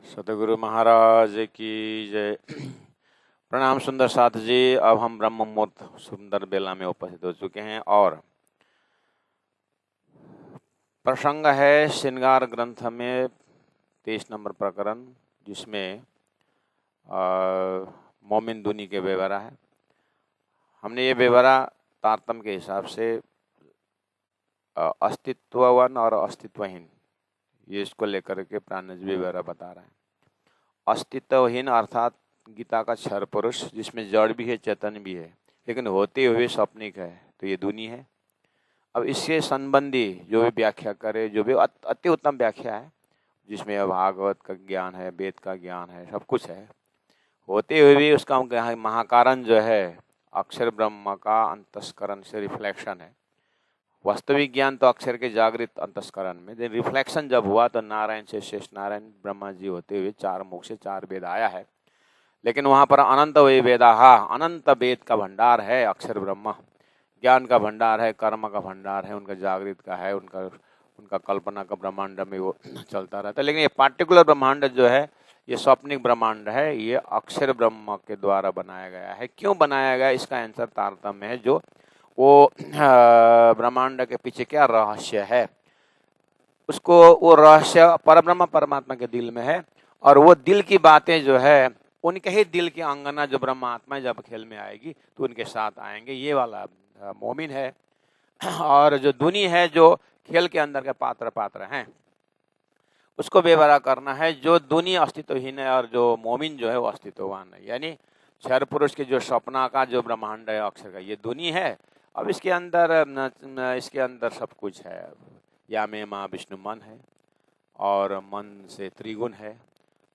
सतगुरु महाराज की जय। प्रणाम सुंदर साथ जी। अब हम ब्रह्म मुहूर्त सुंदर बेला में उपस्थित हो चुके हैं और प्रसंग है श्रृंगार ग्रंथ में 23 नंबर प्रकरण, जिसमें मोमिन दुनी के बेवरा है। हमने ये बेवरा तारतम्य के हिसाब से अस्तित्ववान और अस्तित्वहीन, ये इसको लेकर के प्राणज बेवरा बता रहा है। अस्तित्वहीन अर्थात गीता का क्षर पुरुष, जिसमें जड़ भी है चेतन भी है, लेकिन होते हुए स्वप्निक है, तो ये दुनी है। अब इससे संबंधी जो भी व्याख्या करे, जो भी अति उत्तम व्याख्या है, जिसमें भागवत का ज्ञान है, वेद का ज्ञान है, सब कुछ है, होते हुए भी उसका महाकारण जो है अक्षर ब्रह्म का अंतस्करण से रिफ्लेक्शन है। वास्तविक ज्ञान तो अक्षर के जागृत अंतस्करण में, रिफ्लेक्शन जब हुआ तो नारायण से शेष नारायण ब्रह्मा जी होते हुए चार मुख से चार वेद आया है। लेकिन वहाँ पर अनंत वे वेदाहा, अनंत वेद का भंडार है अक्षर ब्रह्मा, ज्ञान का भंडार है, कर्म का भंडार है, उनका जागृत का है, उनका कल्पना का ब्रह्मांड में वो चलता रहता है। लेकिन ये पार्टिकुलर ब्रह्मांड जो है, ये स्वप्निक ब्रह्मांड है, ये अक्षर ब्रह्म के द्वारा बनाया गया है। क्यों बनाया गया, इसका आंसर तारतम्य है। जो वो ब्रह्मांड के पीछे क्या रहस्य है, उसको वो रहस्य परब्रह्म परमात्मा के दिल में है, और वो दिल की बातें जो है उनके ही दिल की अंगना जो ब्रह्मात्मा जब खेल में आएगी तो उनके साथ आएंगे। ये वाला मोमिन है। और जो दुनी है, जो खेल के अंदर के पात्र हैं, उसको बेवरा करना है। जो दुनी अस्तित्वहीन है और जो मोमिन जो है वो अस्तित्ववान है। यानी क्षर पुरुष के जो सपना का जो ब्रह्मांड है अक्षर का, ये दुनी है। अब इसके अंदर सब कुछ है। या में माँ विष्णु मन है, और मन से त्रिगुण है,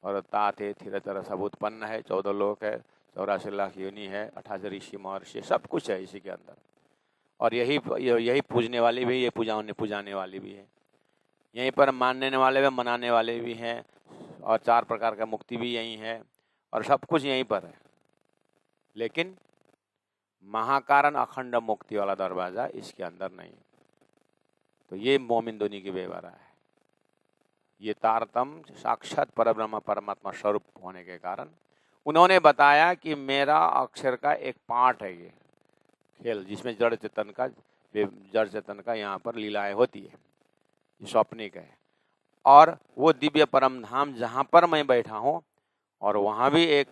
और ताते थिरतर सब उत्पन्न है। 14 लोक है, 84 लाख योनि है, 88 ऋषि महर्षि, सब कुछ है इसी के अंदर। और यही पूजने वाली भी, ये पुजाने वाली भी है। यहीं पर मानने वाले भी, मनाने वाले भी हैं, और 4 प्रकार का मुक्ति भी यहीं है, और सब कुछ यहीं पर है। लेकिन महाकारण अखंड मुक्ति वाला दरवाजा इसके अंदर नहीं। तो ये मोमिन दुनी की बेवरा है। ये तारतम्य साक्षात परब्रह्म परमात्मा स्वरूप होने के कारण उन्होंने बताया कि मेरा अक्षर का एक पार्ट है ये खेल, जिसमें जड़ चेतन का यहाँ पर लीलाएं होती है। ये स्वप्निक है। और वो दिव्य परम धाम जहाँ पर मैं बैठा हूँ, और वहाँ भी एक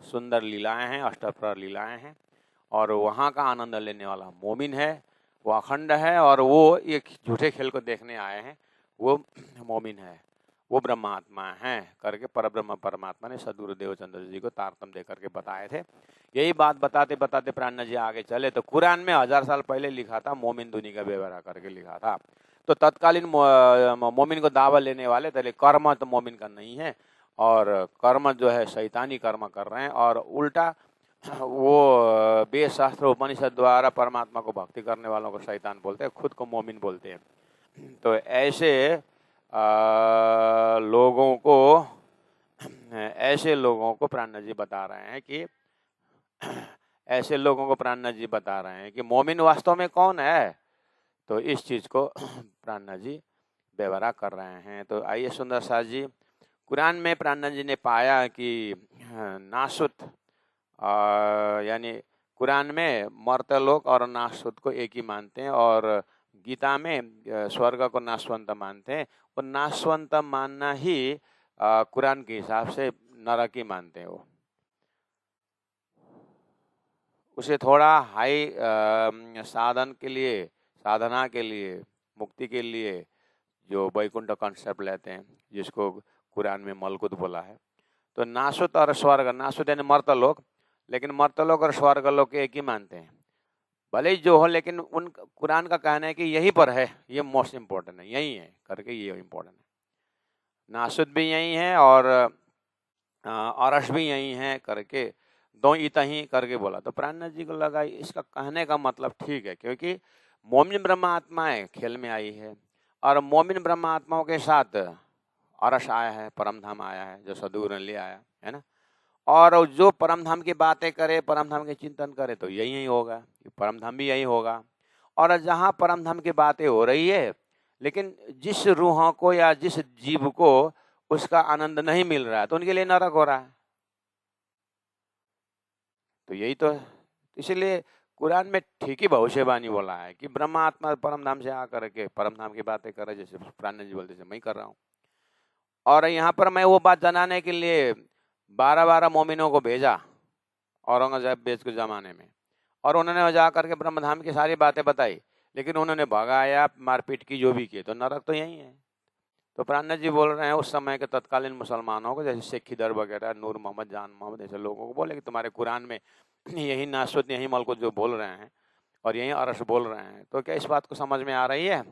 सुंदर लीलाएं हैं, अष्टप्रहर लीलाएं हैं, और वहाँ का आनंद लेने वाला मोमिन है, वो अखंड है। और वो एक झूठे खेल को देखने आए हैं, वो मोमिन है, वो ब्रह्मात्मा हैं करके परब्रह्म परमात्मा ने सदगुरु देवचंद्र जी को तारतम्य दे करके बताए थे। यही बात बताते बताते प्राण जी आगे चले तो कुरान में 1000 साल पहले लिखा था, मोमिन दुनी का बेवरा करके लिखा था। तो तत्कालीन मोमिन को दावा लेने वाले थे, कर्म तो मोमिन का नहीं है, और कर्म जो है शैतानी कर्म कर रहे हैं, और उल्टा वो वेद शास्त्र उपनिषद द्वारा परमात्मा को भक्ति करने वालों को शैतान बोलते हैं, खुद को मोमिन बोलते हैं। तो ऐसे लोगों को प्राण जी बता रहे हैं कि मोमिन वास्तव में कौन है। तो इस चीज को प्राण जी बेवरा कर रहे हैं। तो आइए सुंदर साथ जी, कुरान में प्राण जी ने पाया कि नासुत, यानी कुरान में मर्त्यलोक और नासुत को एक ही मानते हैं, और गीता में स्वर्ग को नाशवंत मानते हैं। और नाशवंत मानना ही कुरान के हिसाब से नरक ही मानते हैं। वो उसे थोड़ा हाई साधना के लिए, मुक्ति के लिए जो वैकुंठ कॉन्सेप्ट लेते हैं, जिसको कुरान में मलकुत बोला है। तो नासुत और स्वर्ग, नासुत यानी मर्त्यलोक, लेकिन मर्त्यलोक और स्वर्गलोक एक ही मानते हैं, भले ही जो हो। लेकिन उन कुरान का कहना है कि यहीं पर है, ये मोस्ट इम्पोर्टेंट है, यही है करके, ये इम्पोर्टेंट है। नासुत भी यही है और अरश भी यही है करके, दो इत ही करके बोला। तो प्राणनाथ जी को लगा इसका कहने का मतलब ठीक है, क्योंकि मोमिन ब्रह्म आत्माएं खेल में आई है, और मोमिन ब्रह्म आत्माओं के साथ अरश आया है, परम धाम आया है, जो सदगुरु ने ले आया है ना। और जो परम धाम की बातें करे, परम धाम के चिंतन करे, तो यही होगा, परम धाम भी यही होगा। और जहाँ परम धाम की बातें हो रही है, लेकिन जिस रूह को या जिस जीव को उसका आनंद नहीं मिल रहा है तो उनके लिए नरक हो रहा है। तो यही तो है। इसलिए कुरान में ठीक ही भविष्यवाणी बोला है कि ब्रह्म आत्मा परम धाम से आकर के परम धाम की बातें कर रहे, जैसे प्राण जी बोलते जैसे मैं कर रहा हूँ। और यहाँ पर मैं वो बात जनाने के लिए 12 मोमिनों को भेजा औरंगजेब बेच के ज़माने में, और उन्होंने जा करके ब्रह्मधाम की सारी बातें बताई, लेकिन उन्होंने भगाया, मारपीट की, जो भी किए, तो नरक तो यही है। तो प्राणनाथ जी बोल रहे हैं उस समय के तत्कालीन मुसलमानों को, जैसे शेख खिदर वगैरह, नूर मोहम्मद, जान मोहम्मद, ऐसे लोगों को बोले कि तुम्हारे कुरान में यही नासुत, यही मलकुत जो बोल रहे हैं और यही अरश बोल रहे हैं, तो क्या इस बात को समझ में आ रही है?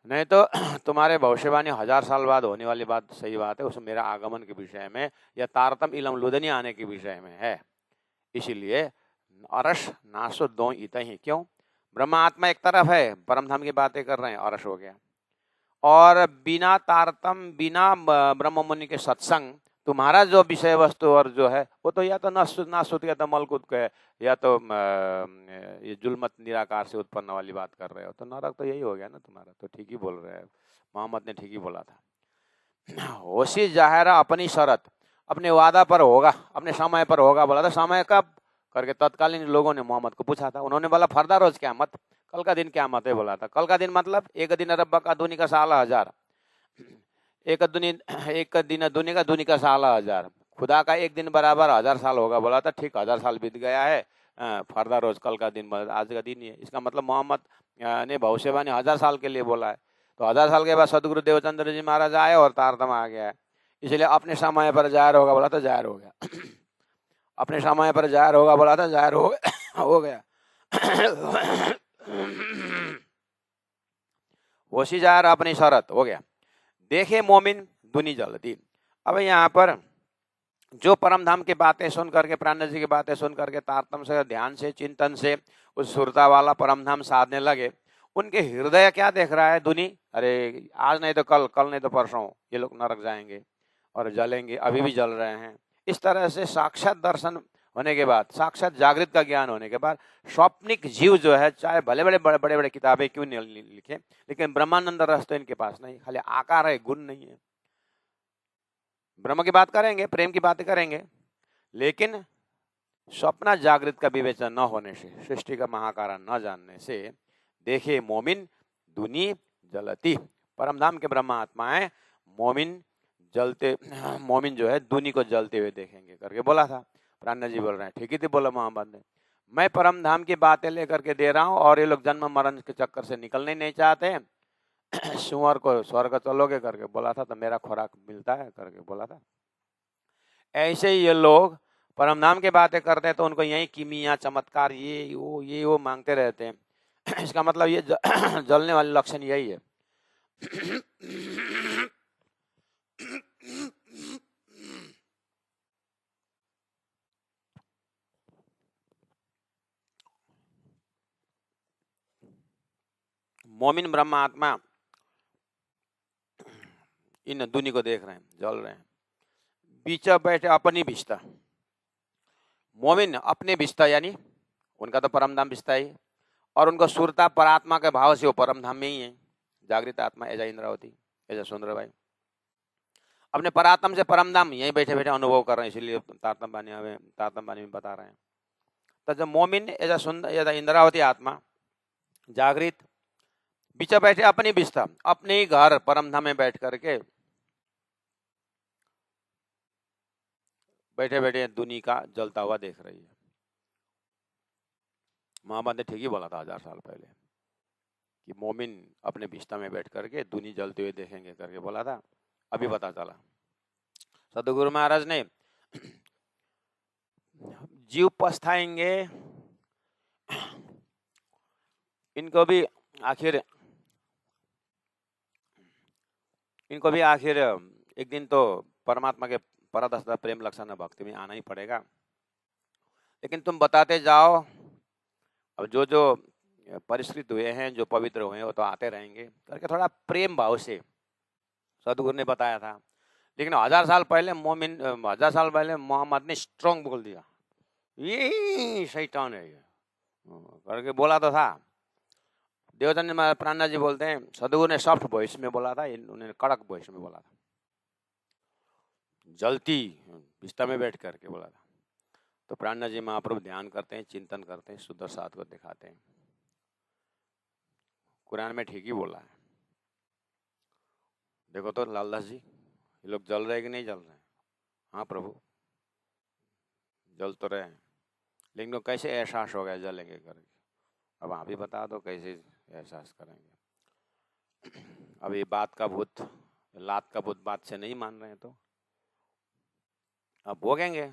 नहीं तो तुम्हारे भविष्यवाणी 1000 साल बाद होने वाली बात सही बात है, उसमें मेरा आगमन के विषय में या तारतम इलम लुदनी आने के विषय में है। इसीलिए अरश नासुत दो इत ही, क्यों? ब्रह्म आत्मा एक तरफ है, परमधाम की बातें कर रहे हैं, अरश हो गया। और बिना तारतम, बिना ब्रह्म मुनि के सत्संग, तुम्हारा जो विषय वस्तु और जो है वो तो या तो नासुत या तो मलकुत का है, या तो ये जुल्मत निराकार से उत्पन्न वाली बात कर रहे हो, तो नरक तो यही हो गया ना तुम्हारा। तो ठीक ही बोल रहे हैं, मोहम्मद ने ठीक ही बोला था। होशी जाहिरा अपनी शरत, अपने वादा पर होगा, अपने समय पर होगा बोला था। समय कब करके तत्कालीन लोगों ने मोहम्मद को पूछा था, उन्होंने बोला फरदा रोज क़यामत, कल का दिन क़यामत है बोला था। कल का दिन मतलब एक दिन रब्बा का दुनी का साल हजार, एक दिन दुनी का दुनी का साल हजार, खुदा का एक दिन बराबर 1000 साल होगा बोला था। ठीक 1000 साल बीत गया है, फरदा रोज कल का दिन आज का दिन ही है। इसका मतलब मोहम्मद ने भविष्यवाणी 1000 साल के लिए बोला है। तो 1000 साल के बाद सदगुरु देवचंद्र जी महाराज आए और तारतम आ गया है। इसलिए अपने समय पर जाहिर होगा बोला था, जाहिर हो गया। अपने समय पर जाहिर होगा बोला था, जाहिर हो गया। होशी जाहिर अपनी शरत हो गया, देखे मोमिन दुनी जलती। अब यहाँ पर जो परम धाम की बातें सुन करके, प्राण जी की बातें सुन करके तारतम से, ध्यान से, चिंतन से उस सुरता वाला परम धाम साधने लगे, उनके हृदय क्या देख रहा है? दुनी, अरे आज नहीं तो कल, कल नहीं तो परसों ये लोग नरक जाएंगे और जलेंगे, अभी भी जल रहे हैं। इस तरह से साक्षात दर्शन होने के बाद, साक्षात जागृत का ज्ञान होने के बाद, स्वप्निक जीव जो है, चाहे भले बड़े बड़े बड़े किताबें क्यों नहीं लिखे, लेकिन ब्रह्मानंद रस तो इनके पास नहीं, खाली आकार है, गुण नहीं है। ब्रह्म की बात करेंगे, प्रेम की बातें करेंगे, लेकिन स्वप्न जागृत का विवेचन न होने से, सृष्टि का महाकारण न जानने से, देखे मोमिन दुनी जलती, परमधाम के ब्रह्म आत्माएं मोमिन जलते, मोमिन जो है दुनी को जलते हुए देखेंगे करके बोला था। प्राण जी बोल रहे हैं ठीक ही थी बोला मोहम्मद ने। मैं परम धाम की बातें लेकर के दे रहा हूँ और ये लोग जन्म मरण के चक्कर से निकलने नहीं चाहते। सुअर को स्वर्ग चलोगे करके बोला था, तो मेरा खुराक मिलता है करके बोला था। ऐसे ही ये लोग परम नाम की बातें करते हैं तो उनको यही किमिया, चमत्कार, ये वो मांगते रहते हैं। इसका मतलब ये जलने वाले लक्षण यही है। मोमिन ब्रह्म आत्मा इन दुनी को देख रहे हैं, जल रहे हैं, बीच बैठे अपनी भिष्टा। मोमिन अपने भिष्टा यानी उनका तो परम धाम भिष्टा ही, और उनको सुरता परात्मा के भाव से वो परम धाम में ही है। जागृत आत्मा एजा इंद्रावती, एजा सुंदर भाई अपने परात्म से परम धाम यहीं बैठे बैठे अनुभव कर रहे हैं, इसलिए तारतम बानी में बता रहे हैं। तो जब मोमिन एजा सुंदर, एजा इंद्रावती आत्मा जागृत बीच बैठे अपनी बिस्ता, अपने ही घर परम धाम में बैठ करके बैठे बैठे दुनी का जलता हुआ देख रही है। मोहम्मद ने ठीक ही बोला था 1000 साल पहले कि मोमिन अपने बिस्ता में बैठ करके दुनी जलते हुए देखेंगे करके बोला था। अभी पता चला सदगुरु महाराज ने जीव पछताएंगे, इनको भी आखिर एक दिन तो परमात्मा के परादस्ता प्रेम लक्षण भक्ति में आना ही पड़ेगा। लेकिन तुम बताते जाओ, अब जो जो परिष्कृत हुए हैं, जो पवित्र हुए हैं, वो तो आते रहेंगे करके थोड़ा प्रेम भाव से सदगुरु ने बताया था। लेकिन 1000 साल पहले 1000 साल पहले मोहम्मद ने स्ट्रॉन्ग बोल दिया, ये शैतान है ये करके बोला तो था। देवचंद प्राणनाथ जी बोलते हैं सदगुरु ने सॉफ्ट वॉइस में बोला था, उन्होंने कड़क वॉइस में बोला था, जलती बिस्तर में बैठ करके बोला था। तो प्राणनाथ जी महाप्रभु ध्यान करते हैं, चिंतन करते हैं, शुद्ध साथ को दिखाते हैं। कुरान में ठीक ही बोला है। देखो तो लालदास जी, ये लोग जल रहे कि नहीं जल रहे हैं? हाँ प्रभु जल तो रहे हैं, लेकिन वो कैसे एहसास हो गया जलेंगे करके? अब आप ही बता दो कैसे एहसास करेंगे? अब ये बात का भूत, लात का भूत बात से नहीं मान रहे हैं तो अब भोगेंगे।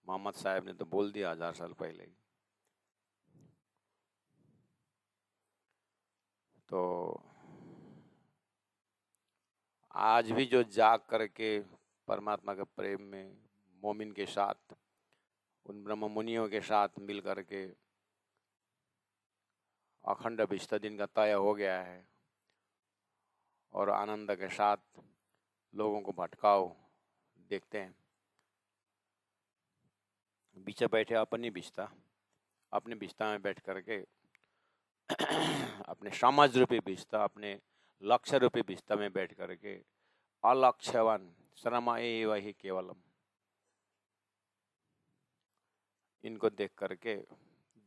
मोहम्मद साहब ने तो बोल दिया 1000 साल पहले ही। तो आज भी जो जाग करके परमात्मा के प्रेम में मोमिन के साथ, उन ब्रह्म मुनियों के साथ मिल करके अखंड 20 दिन का तय हो गया है और आनंद के साथ लोगों को भटकाओ देखते हैं। बीच बैठे अपनी बिस्ता, अपने बिस्ता में बैठ करके अपने समाज रूपी बिस्ता, अपने लक्ष्य रूपी बिस्ता में बैठ करके अलक्ष्यवान श्रमा एव ही केवलम, इनको देख करके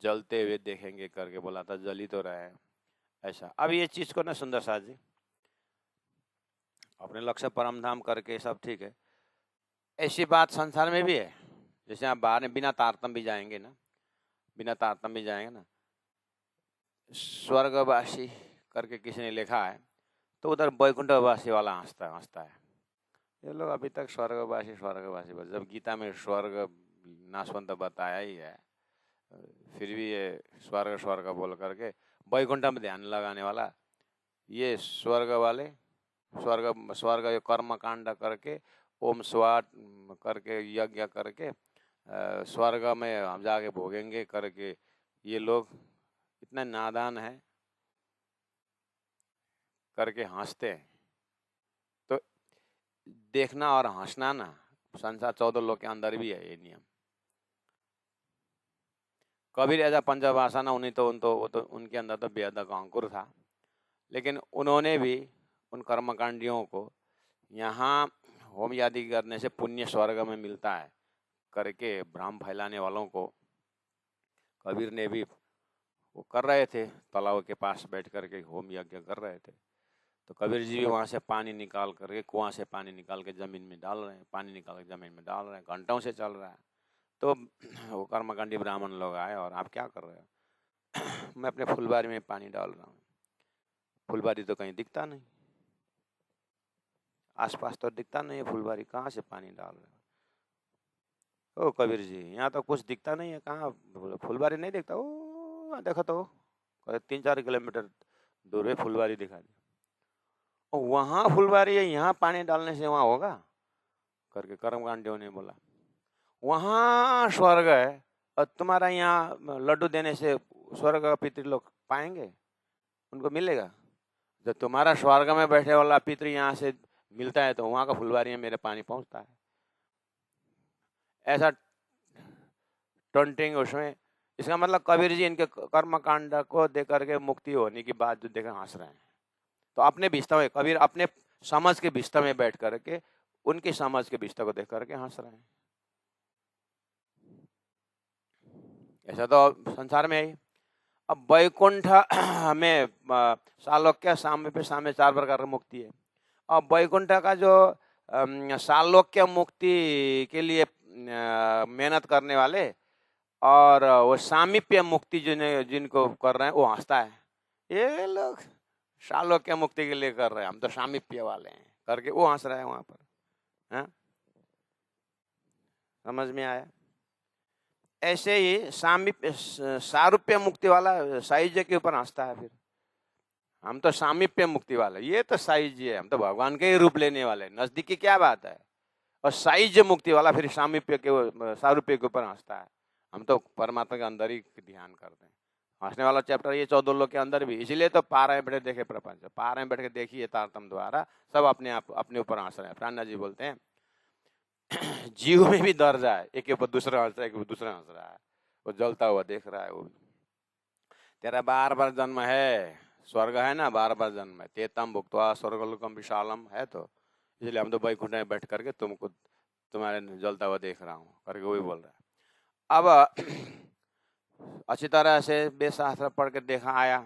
जलते हुए देखेंगे करके बोला था, जल ही तो रहा है ऐसा। अब ये चीज को ना सुंदर साथ जी अपने लक्ष्य परम धाम करके सब ठीक है, ऐसी बात संसार में भी है। जैसे आप बाहर में बिना तारतम भी जाएंगे ना, बिना तारतम भी जाएंगे ना, स्वर्गवासी करके किसी ने लिखा है तो उधर वैकुंठवासी वाला हंसता है। ये लोग अभी तक स्वर्गवासी बस, जब गीता में स्वर्ग नाशवंत बताया ही है, फिर भी ये स्वर्ग बोल करके वैकुंठ में ध्यान लगाने वाला, ये स्वर्ग वाले स्वर्ग कर्म कांड करके ओम स्वाट करके यज्ञ करके स्वर्ग में हम जाके भोगेंगे करके ये लोग इतना नादान है करके हंसते हैं। तो देखना और हंसना ना संसार 14 लोग के अंदर भी है ये नियम। कबीर ऐसा पंचभाषा ना, उन्हीं तो उनके अंदर तो बेहद का अंकुर था, लेकिन उन्होंने भी उन कर्मकांडियों को यहाँ होम यादी करने से पुण्य स्वर्ग में मिलता है करके भ्रम फैलाने वालों को कबीर ने भी वो कर रहे थे, तालाब के पास बैठ करके होम यज्ञ कर रहे थे। तो कबीर जी भी वहाँ से पानी निकाल करके, कुआं से पानी निकाल के जमीन में डाल रहे हैं, पानी निकाल के जमीन में डाल रहे हैं, घंटों से चल रहा है। तो वो कर्मकांडी ब्राह्मण लोग आए और आप क्या कर रहे हो? मैं अपने फुलबारी में पानी डाल रहा हूँ। फुलबारी तो कहीं दिखता नहीं, आसपास तो दिखता नहीं है फुलबारी, कहाँ से पानी डाल रहे हो? ओ कबीर जी यहाँ तो कुछ दिखता नहीं है, कहाँ फुलबारी नहीं दिखता? ओ देखो तो 3-4 किलोमीटर दूर में फुलबारी दिखा दी। वहाँ फुलबारी है, यहाँ पानी डालने से वहाँ होगा करके कर्मकांडियों ने बोला। वहाँ स्वर्ग है और तुम्हारा यहाँ लड्डू देने से स्वर्ग का पितृ लोग पाएंगे, उनको मिलेगा? जब तुम्हारा स्वर्ग में बैठे वाला पितृ यहाँ से मिलता है तो वहाँ का फुलबारी में मेरे पानी पहुँचता है। ऐसा टंटिंग उसमें, इसका मतलब कबीर जी इनके कर्मकांड को देख करके मुक्ति होने की बात जो देकर हंस रहे हैं। तो अपने बिस्तर में कबीर अपने समझ के बिस्तर में बैठ करके उनकी समझ के बिस्तर को देख करके हंस रहे हैं। ऐसा तो संसार में है। अब वैकुंठ में सालोक्य साम्य साम्य 4 प्रकार की मुक्ति है। अब वैकुंठ का जो सालोक्य मुक्ति के लिए मेहनत करने वाले और वो सामीप्य मुक्ति जिनको कर रहे हैं वो हंसता है। ये लोग सालोक्य मुक्ति के लिए कर रहे हैं, हम तो सामीप्य वाले हैं करके वो हंस रहा है वहां पर। हाँ समझ में आया? ऐसे ही सामीप्य सारूप्य मुक्ति वाला साहिज्य के ऊपर हंसता है। फिर हम तो सामीप्य मुक्ति वाले, ये तो साहिज्य है, हम तो भगवान के ही रूप लेने वाले, नजदीक की क्या बात है? और साहिज्य मुक्ति वाला फिर सामीप्य के सारूप्य के ऊपर हंसता है। हम तो परमात्मा के अंदर ही ध्यान करते हैं। हंसने वाला चैप्टर ये 14 लोग के अंदर भी, इसीलिए तो पा रहे बैठे देखे प्रपंच, पा रहे बैठ के देखिए तारतम द्वारा सब अपने आप अपने ऊपर हंस रहे हैं। प्राणनाथ जी बोलते हैं जीव में भी दर्जा है, एक के ऊपर दूसरा हंस रहा है, एक ऊपर दूसरा हंस रहा है, वो जलता हुआ देख रहा है। वो तेरा बार बार जन्म है, स्वर्ग है ना, बार बार जन्म है। तेतम भुक्त्वा स्वर्गलोकम विशालम है, तो इसलिए हम तो वैकुंठ में बैठ करके तुमको तुम्हारे जलता हुआ देख रहा हूँ करके वही बोल रहा है। अब अच्छी तरह से वेदशास्त्र पढ़ के देखा आया,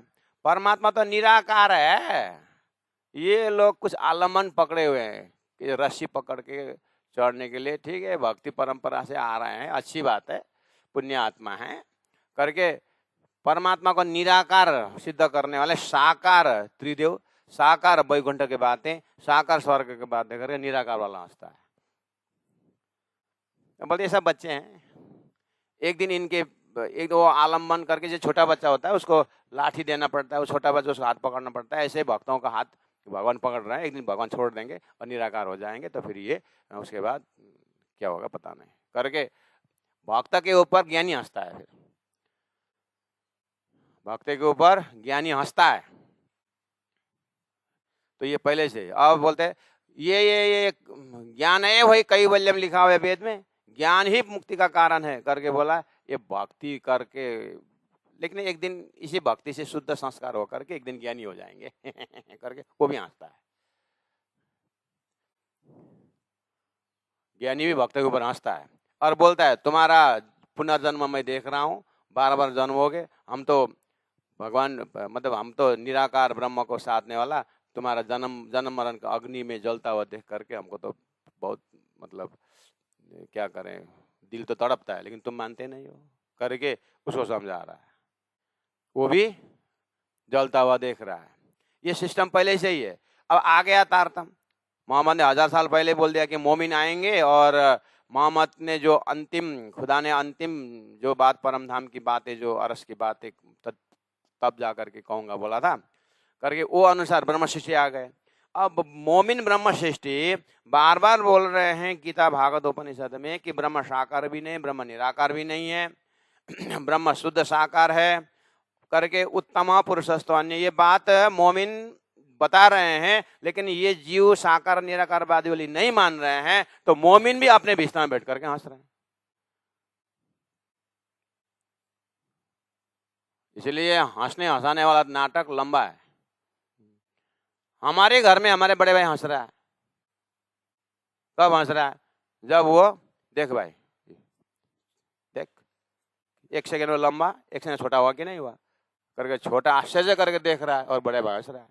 परमात्मा तो निराकार है। ये लोग कुछ आलमन पकड़े हुए हैं कि रस्सी पकड़ के चढ़ने के लिए, ठीक है, भक्ति परंपरा से आ रहे हैं, अच्छी बात है, पुण्य आत्मा है करके परमात्मा को निराकार सिद्ध करने वाले साकार त्रिदेव, साकार वैकुंठ की बातें, साकार स्वर्ग की बातें करके निराकार वाला हंसता है। बोलते ये सब बच्चे हैं। एक दिन इनके एक वो आलम्बन करके, जो छोटा बच्चा होता है उसको लाठी देना पड़ता है, वो छोटा बच्चा उसको हाथ पकड़ना पड़ता है। ऐसे भक्तों का हाथ भगवान पकड़ रहे हैं, एक दिन भगवान छोड़ देंगे और निराकार हो जाएंगे, तो फिर ये उसके बाद क्या होगा पता नहीं करके भक्त के ऊपर ज्ञानी हंसता है। फिर भक्त के ऊपर ज्ञानी हंसता है। तो ये पहले से, अब बोलते हैं ये ज्ञान है, वही कैवल्यम लिखा हुआ है वेद में, ज्ञान ही मुक्ति का कारण है करके बोला। ये भक्ति करके, लेकिन एक दिन इसी भक्ति से शुद्ध संस्कार होकर के एक दिन ज्ञानी हो जाएंगे करके वो भी हंसता है। ज्ञानी भी भक्त के ऊपर हंसता है और बोलता है तुम्हारा पुनर्जन्म मैं देख रहा हूँ, बार बार जन्म हो गए, हम तो भगवान मतलब हम तो निराकार ब्रह्म को साधने वाला, तुम्हारा जन्म मरण का अग्नि में जलता हुआ देख करके हमको तो बहुत मतलब क्या करें, दिल तो तड़पता है, लेकिन तुम मानते नहीं हो करके उसको समझा रहा है। वो भी जलता हुआ देख रहा है। ये सिस्टम पहले से ही है। अब आ गया तारतम। मोहम्मद ने 1000 साल पहले बोल दिया कि मोमिन आएंगे, और मोहम्मद ने जो अंतिम, खुदा ने अंतिम जो बात, परम धाम की बातें, जो अरस की बातें तब जा करके कहूँगा बोला था करके, वो अनुसार ब्रह्म सृष्टि आ गए। अब मोमिन ब्रह्म सृष्टि बार बार बोल रहे हैं गीता भागवत उपनिषद में कि ब्रह्म साकार भी नहीं, ब्रह्म निराकार भी नहीं है, ब्रह्म शुद्ध साकार है करके, उत्तम पुरुषस्तवान्य, ये बात मोमिन बता रहे हैं। लेकिन ये जीव साकार निराकारवादी वाली नहीं मान रहे हैं, तो मोमिन भी अपने बिस्तर में बैठ करके हंस रहे हैं। इसलिए हंसने हंसाने वाला नाटक लंबा है। हमारे घर में हमारे बड़े भाई हंस रहा है। कब हंस रहा है? जब वो देख भाई, देख, 1 सेकंड में लंबा, 1 सेकंड छोटा हुआ कि नहीं हुआ करके, छोटा आश्चर्य करके देख रहा है और बड़े भाई हंस रहा है।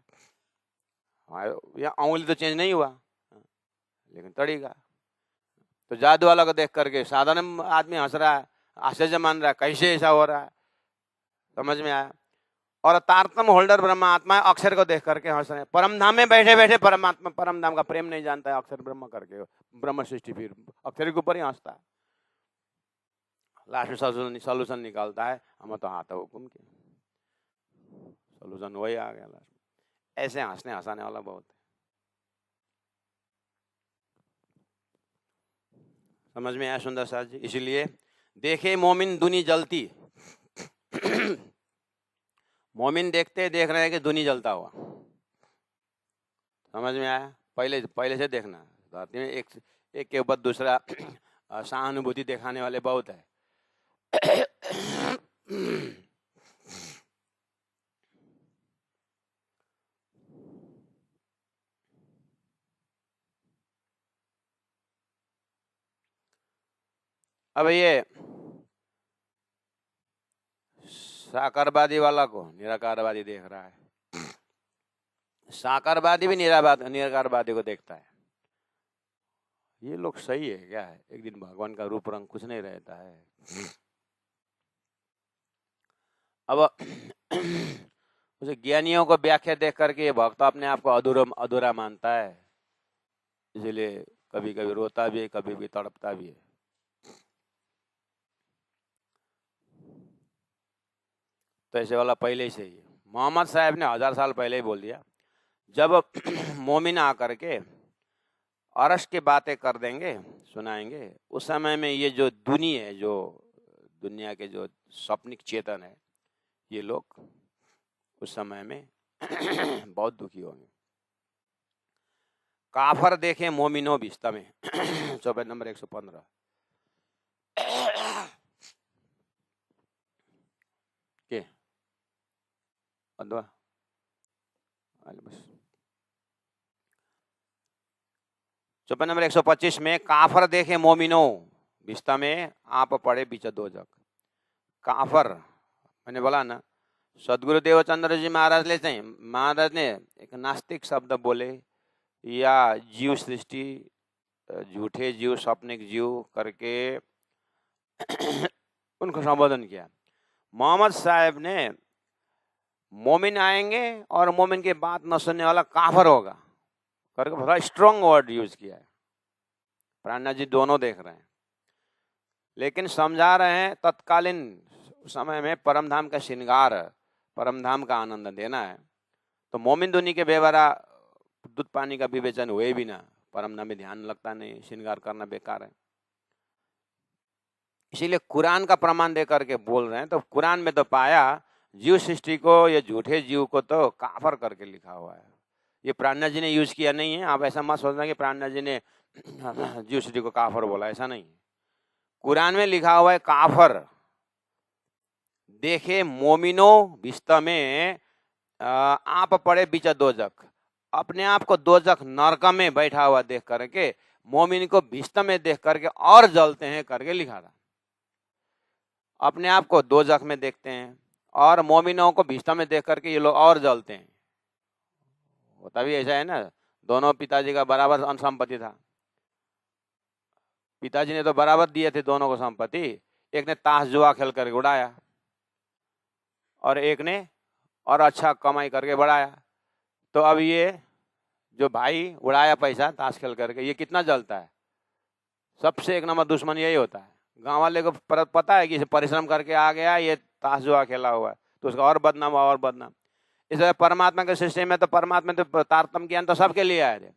यहाँ उंगली तो चेंज नहीं हुआ, लेकिन तरीका। तो जादू वाला को देख करके साधारण आदमी हंस रहा है, आश्चर्य मान रहा है, कैसे ऐसा हो रहा है, समझ में आया। और तारतम होल्डर ब्रह्म आत्मा अक्षर को देख करके हंस रहे हैं। परम धाम में बैठे बैठे परमात्मा, परम धाम का प्रेम नहीं जानता है, अक्षर ब्रह्म करके ब्रह्म सृष्टि फिर अक्षर के ऊपर ही हंसता है। लास्ट में सोल्यूशन निकालता है, हम तो हाथ हुकुम के, सोल्यूशन वही आ गया लास्ट। ऐसे हंसने हंसाने वाला बहुत है। समझ में आया सुंदर साथ जी? इसलिए देखे मोमिन दुनी जलती मोमिन देखते देख रहे हैं कि दुनी जलता हुआ। समझ में आया? पहले से देखना, धरती में एक के ऊपर दूसरा सहानुभूति दिखाने वाले बहुत है। अब ये साकारवादी वाला को निराकारवादी देख रहा है, साकारवादी भी निराकारवादी को देखता है। ये लोग सही है क्या? है एक दिन भगवान का रूप रंग कुछ नहीं रहता है। अब उसे ज्ञानियों को व्याख्या देख करके भक्त अपने आप को अधूरा मानता है, इसलिए कभी कभी रोता भी है, कभी भी तड़पता भी है। तो ऐसे वाला पहले से ही मोहम्मद साहब ने 1000 साल पहले ही बोल दिया, जब मोमिन आकर के अरश की बातें कर देंगे, सुनाएंगे, उस समय में ये जो दुनिया है, जो दुनिया के जो स्वप्निक चेतन है, ये लोग उस समय में बहुत दुखी होंगे। काफर देखे मोमिनो बिस्ता में चौपाई नंबर 115। के अद्वा बस। चौपाई नंबर 125 में काफर देखे मोमिनो बिस्ता में आप पड़े बीच दो जग। काफर मैंने बोला ना, सदगुरु देवचंद्र जी महाराज ने एक नास्तिक शब्द बोले या जीव सृष्टि, झूठे जीव, स्वप्निक जीव करके उनको संबोधन किया। मोहम्मद साहब ने मोमिन आएंगे और मोमिन की बात न सुनने वाला काफर होगा करके बड़ा स्ट्रॉन्ग वर्ड यूज किया है। प्राणनाथ जी दोनों देख रहे हैं, लेकिन समझा रहे हैं तत्कालीन समय में परमधाम का श्रृंगार, परमधाम का आनंद देना है, तो मोमिन दुनी के बेवरा दूध पानी का विवेचन हुए भी ना, परमधाम में ध्यान लगता नहीं, श्रृंगार करना बेकार है। इसीलिए कुरान का प्रमाण दे करके बोल रहे हैं। तो कुरान में तो पाया जीव सृष्टि को या झूठे जीव को तो काफर करके लिखा हुआ है। ये प्राणनाथ जी ने यूज किया नहीं है। आप ऐसा मत सोचना कि प्राणनाथ जी ने जीव सृष्टि को काफर बोला, ऐसा नहीं है। कुरान में लिखा हुआ है काफर देखे मोमिनो बिस्ता में आप पड़े बीच दोजख। अपने आप को दोजख नरक में बैठा हुआ देख करके मोमिन को बिस्ता में देख करके और जलते हैं करके लिखा था। अपने आप को दोजख में देखते हैं और मोमिनों को बिस्ता में देख करके ये लोग और जलते हैं। होता भी ऐसा है ना, दोनों पिताजी का बराबर संपत्ति था, पिताजी ने तो बराबर दिए थे दोनों को संपत्ति। एक ने ताश जुआ खेल करके उड़ाया और एक ने और अच्छा कमाई करके बढ़ाया। तो अब ये जो भाई उड़ाया पैसा ताश खेल करके, ये कितना जलता है। सबसे एक नंबर दुश्मन यही होता है। गांव वाले को पता है कि परिश्रम करके आ गया, ये ताश जुआ खेला हुआ है, तो उसका और बदनाम और बदनाम। इसलिए परमात्मा के सिस्टम में तो परमात्मा तो तारतम ज्ञान तो सबके लिए आए थे।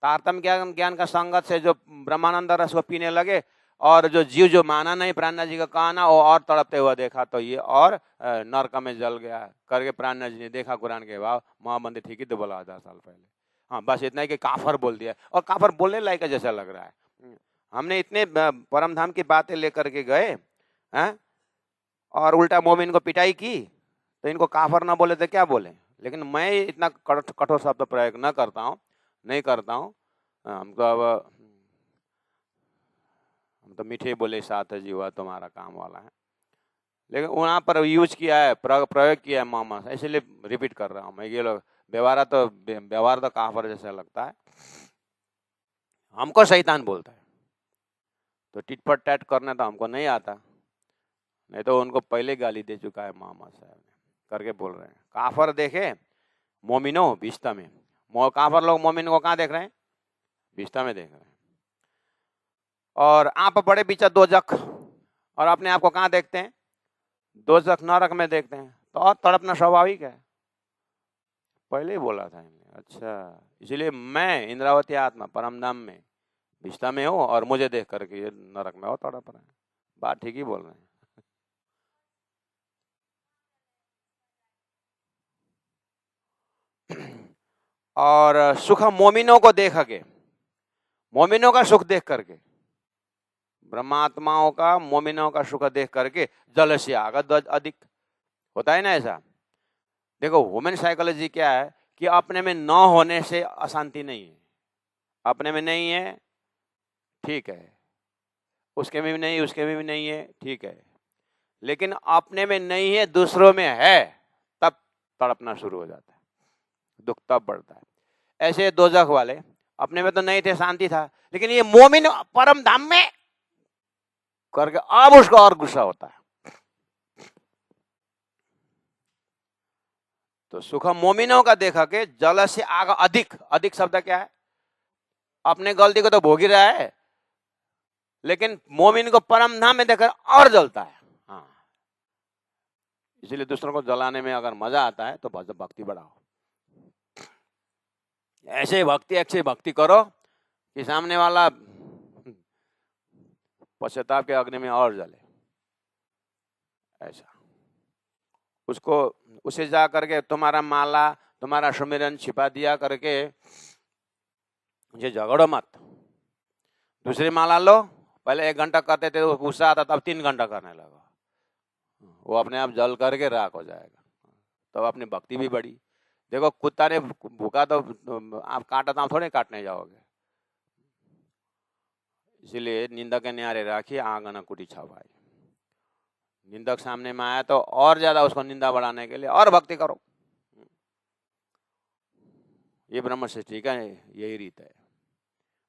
तारतम ज्ञान का संगत से जो ब्रह्मानंद रस को पीने लगे और जो जीव जो माना नहीं प्राणनाथ जी का कहना, वो और तड़पते हुआ देखा, तो ये और नरक में जल गया करके प्राणनाथ जी ने देखा कुरान के भाव। महामंदिर ठीक ही तो बोला 1000 साल पहले। हाँ, बस इतना ही कि काफर बोल दिया, और काफर बोलने लायक जैसा लग रहा है। हमने इतने परमधाम की बातें लेकर के गए हैं और उल्टा मोमिन को पिटाई की, तो इनको काफर ना बोले तो क्या बोले। लेकिन मैं इतना कठोर शब्द प्रयोग न करता हूँ, नहीं करता हूँ। हमको अब हम तो मीठे बोले साथ जी हुआ तुम्हारा काम वाला है, लेकिन वहाँ पर यूज किया है, प्रयोग किया है मामा, इसलिए रिपीट कर रहा हूँ मैं। ये लोग व्यवहार तो काफर जैसा लगता है, हमको शैतान बोलता है। तो टिट फट टैट करना तो हमको नहीं आता, नहीं तो उनको पहले गाली दे चुका है मामा साहब ने करके बोल रहे हैं। काफर देखे मोमिनो बिस्ता में। काफर लोग मोमिन को कहाँ देख रहे हैं? बिस्ता में देख रहे हैं। और आप पड़े पीछे दोजख, और अपने आप को कहाँ देखते हैं? दोजख नरक में देखते हैं। तो और तड़पना स्वाभाविक है, पहले ही बोला था इन्हें। अच्छा, इसलिए मैं इंद्रावती आत्मा परमधाम में बिस्ता में हूँ और मुझे देख करके ये नरक में हो तड़प रहे हैं। बात ठीक ही बोल रहे हैं। और सुख मोमिनों को देख के, मोमिनों का सुख देख करके, ब्रह्मात्माओं का मोमिनों का सुख देख करके जल से आगत अधिक होता है ना ऐसा। देखो ह्यूमन साइकोलॉजी क्या है कि अपने में न होने से अशांति नहीं है। अपने में नहीं है, ठीक है, उसके में भी नहीं, उसके में भी नहीं है, ठीक है, लेकिन अपने में नहीं है, दूसरों में है, तब तड़पना शुरू हो जाता है, दुख तब बढ़ता है। ऐसे दोजख वाले अपने में तो नहीं थे, शांति था, लेकिन ये मोमिन परम धाम में करके अब उसको और गुस्सा होता है। तो सुख मोमिनों का देखा के जल से आग अधिक। अधिक शब्द क्या है? अपने गलती को तो भोग ही रहा है, लेकिन मोमिन को परम धाम में देखकर और जलता है। हाँ, इसलिए दूसरों को जलाने में अगर मजा आता है तो भक्ति बढ़ाओ। ऐसे भक्ति करो कि सामने वाला पश्चाताप के अग्नि में और जले। ऐसा उसको उसे जा करके तुम्हारा माला, तुम्हारा सुमिरन छिपा दिया करके मुझे झगड़ो मत। दूसरी माला लो, पहले 1 घंटा करते थे, गुस्सा आता, तब 3 घंटा करने लगा, वो अपने आप जल करके राख हो जाएगा। तो अपनी भक्ति भी बढ़ी। देखो कुत्ता ने भूखा तो आप काटा तो आप थोड़े काटने जाओगे। इसीलिए निंदक के न्यारे राखी आंगन कुटी छावाई। निंदक सामने में आया तो और ज्यादा उसको निंदा बढ़ाने के लिए और भक्ति करो। ये ब्रह्म सृष्टि का यही रीत है।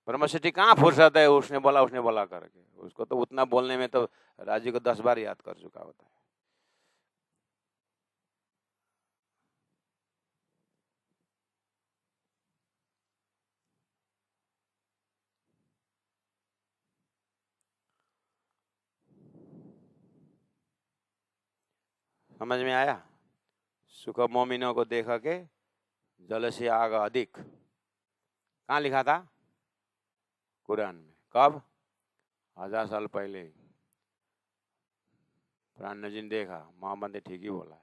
ब्रह्म सृष्टि कहाँ फुर्सत है उसने बोला करके। उसको तो उतना बोलने में तो राजी को 10 बार याद कर चुका होता है। समझ में आया? सुख मोमिनों को देखा के जल से आग अधिक, कहाँ लिखा था? कुरान में। कब? 1000 साल पहले। प्राण जी ने देखा, मोहम्मद ने ठीक ही बोला है।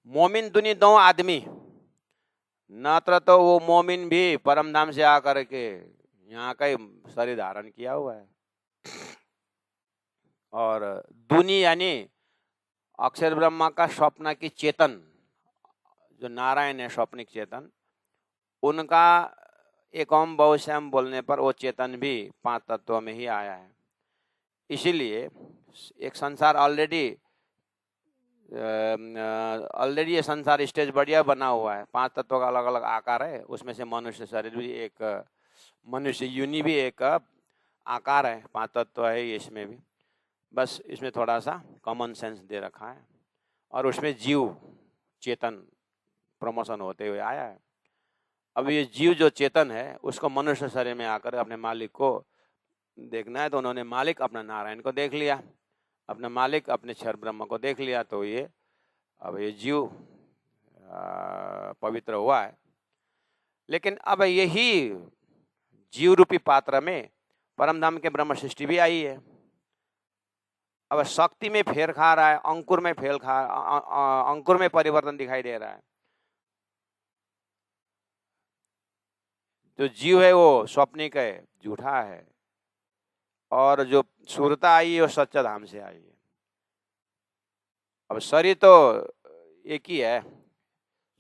मोमिन दुनी दो आदमी, नत्र तो वो मोमिन भी परम धाम से आकर के यहाँ का ही शरीर धारण किया हुआ है। और दुनी यानी अक्षर ब्रह्मा का स्वप्न की चेतन, जो नारायण है स्वप्निक चेतन, उनका एक ओम बहुश्याम बोलने पर वो चेतन भी 5 तत्वों में ही आया है। इसीलिए एक संसार ऑलरेडी ये संसार स्टेज बढ़िया बना हुआ है। 5 तत्वों का अलग अलग आकार है। उसमें से मनुष्य शरीर भी एक, मनुष्य यूनि भी एक आकार है। 5 तत्व है इसमें भी, बस इसमें थोड़ा सा कॉमन सेंस दे रखा है। और उसमें जीव चेतन प्रमोशन होते हुए आया है। अब ये जीव जो चेतन है उसको मनुष्य शरीर में आकर अपने मालिक को देखना है, तो उन्होंने मालिक अपना नारायण को देख लिया, अपने मालिक अपने क्षर ब्रह्म को देख लिया। तो ये अब ये जीव पवित्र हुआ है। लेकिन अब यही जीव रूपी पात्र में परमधाम के ब्रह्म सृष्टि भी आई है। अब शक्ति में फेर खा रहा है, अंकुर में परिवर्तन दिखाई दे रहा है। जो जीव है वो स्वप्निक है, झूठा है, और जो सूरता आई है वो सच्चा धाम से आई है। अब शरीर तो एक ही है,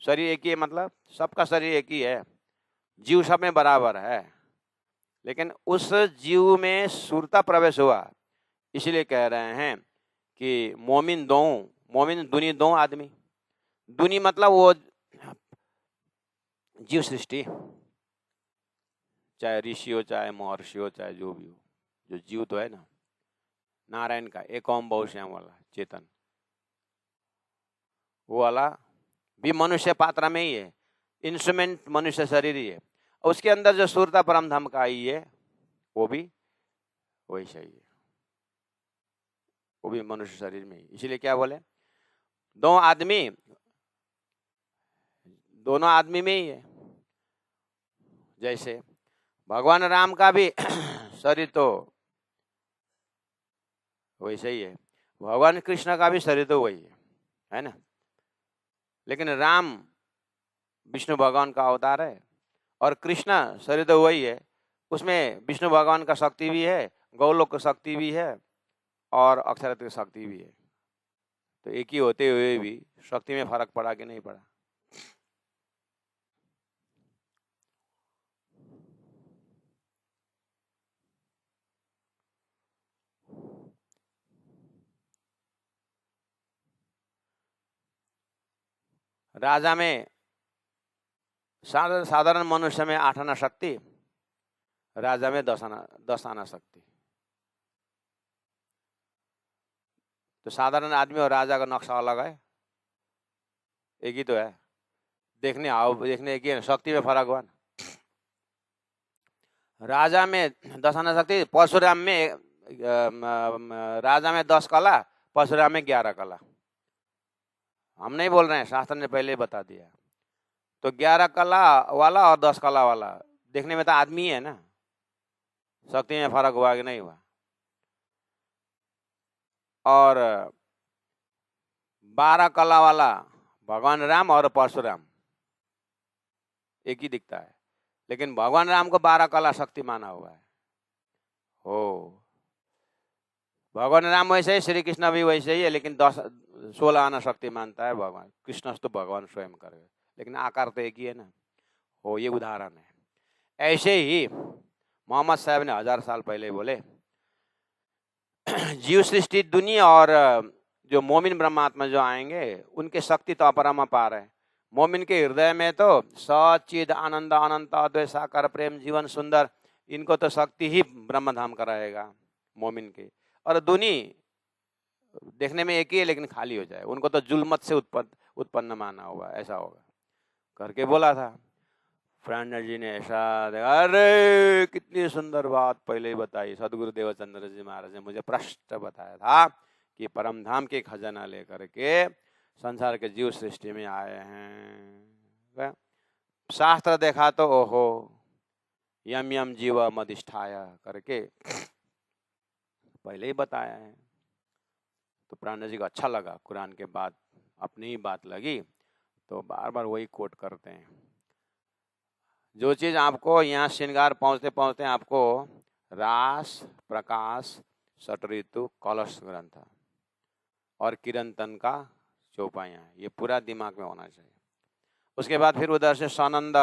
शरीर एक ही है, मतलब सबका शरीर एक ही है, जीव सब में बराबर है। लेकिन उस जीव में सूरता प्रवेश हुआ, इसलिए कह रहे हैं कि मोमिन दुनी दो आदमी। दुनी मतलब वो जीव सृष्टि, चाहे ऋषि हो, चाहे महर्षि हो, चाहे जो भी हो, जो जीव तो है ना नारायण का एक ओम बहुश्याम वाला चेतन, वो वाला भी मनुष्य पात्रा में ही है। इंस्ट्रूमेंट मनुष्य शरीर ही है। उसके अंदर जो सूरता परम धाम का आई है वो भी वैसा ही है, वो भी मनुष्य शरीर में ही। इसीलिए क्या बोले, दोनों आदमी में ही है। जैसे भगवान राम का भी शरीर तो वैसे ही है, भगवान कृष्ण का भी शरीर तो वही है ना। लेकिन राम विष्णु भगवान का अवतार है और कृष्ण शरीर तो वही है। उसमें विष्णु भगवान का शक्ति भी है, गौलोक का शक्ति भी है, और अक्षरत की शक्ति भी है। तो एक ही होते हुए भी शक्ति में फर्क पड़ा कि नहीं पड़ा? राजा में साधारण मनुष्य में 8 आना शक्ति, राजा में 10 आना शक्ति। तो साधारण आदमी और राजा का नक्शा अलग है, एक ही तो है। देखने एक ही है, शक्ति में फर्क हुआ ना। राजा में 10 आना शक्ति, परशुराम में राजा में 10 कला, परशुराम में 11 कला। हम नहीं बोल रहे हैं, शास्त्र ने पहले ही बता दिया। तो 11 कला वाला और 10 कला वाला देखने में तो आदमी है ना, शक्ति में फर्क हुआ कि नहीं हुआ? और 12 कला वाला भगवान राम और परशुराम एक ही दिखता है, लेकिन भगवान राम को 12 कला शक्ति माना हुआ है। हो भगवान राम वैसे ही, श्री कृष्ण भी वैसे ही है, लेकिन 16 आना शक्ति मानता है भगवान कृष्ण तो भगवान स्वयं कर, लेकिन आकार तो एक ही है ना। हो, ये उदाहरण है। ऐसे ही मोहम्मद साहब ने 1000 साल पहले बोले जीव सृष्टि दुनिया और जो मोमिन ब्रह्मात्मा जो आएंगे उनके शक्ति तो अपरंपार है। मोमिन के हृदय में तो सचिद आनंद अनंत अद्वैत साकार प्रेम जीवन सुंदर, इनको तो शक्ति ही ब्रह्मधाम का रहेगा मोमिन के। और दुनी देखने में एक ही है लेकिन खाली हो जाए, उनको तो जुल्मत से उत्पन्न माना होगा, ऐसा होगा करके बोला था। फ्रांडर जी ने ऐसा देखा, अरे कितनी सुंदर बात पहले ही बताई। सदगुरु देवचंद्र जी महाराज ने मुझे प्रश्न बताया था कि परम धाम के खजाना लेकर के संसार के जीव सृष्टि में आए हैं। शास्त्र देखा तो ओहो यम यम जीव मधिष्ठाय करके पहले ही बताया है। तो प्राण जी को अच्छा लगा, कुरान के बाद अपनी ही बात लगी तो बार बार वही कोट करते हैं। जो चीज आपको यहाँ श्रृंगार पहुंचते पहुंचते आपको रास प्रकाश षट ऋतु कलश ग्रंथ और किरंतन का चौपाइयाँ, ये पूरा दिमाग में होना चाहिए। उसके बाद फिर उधर से सनंद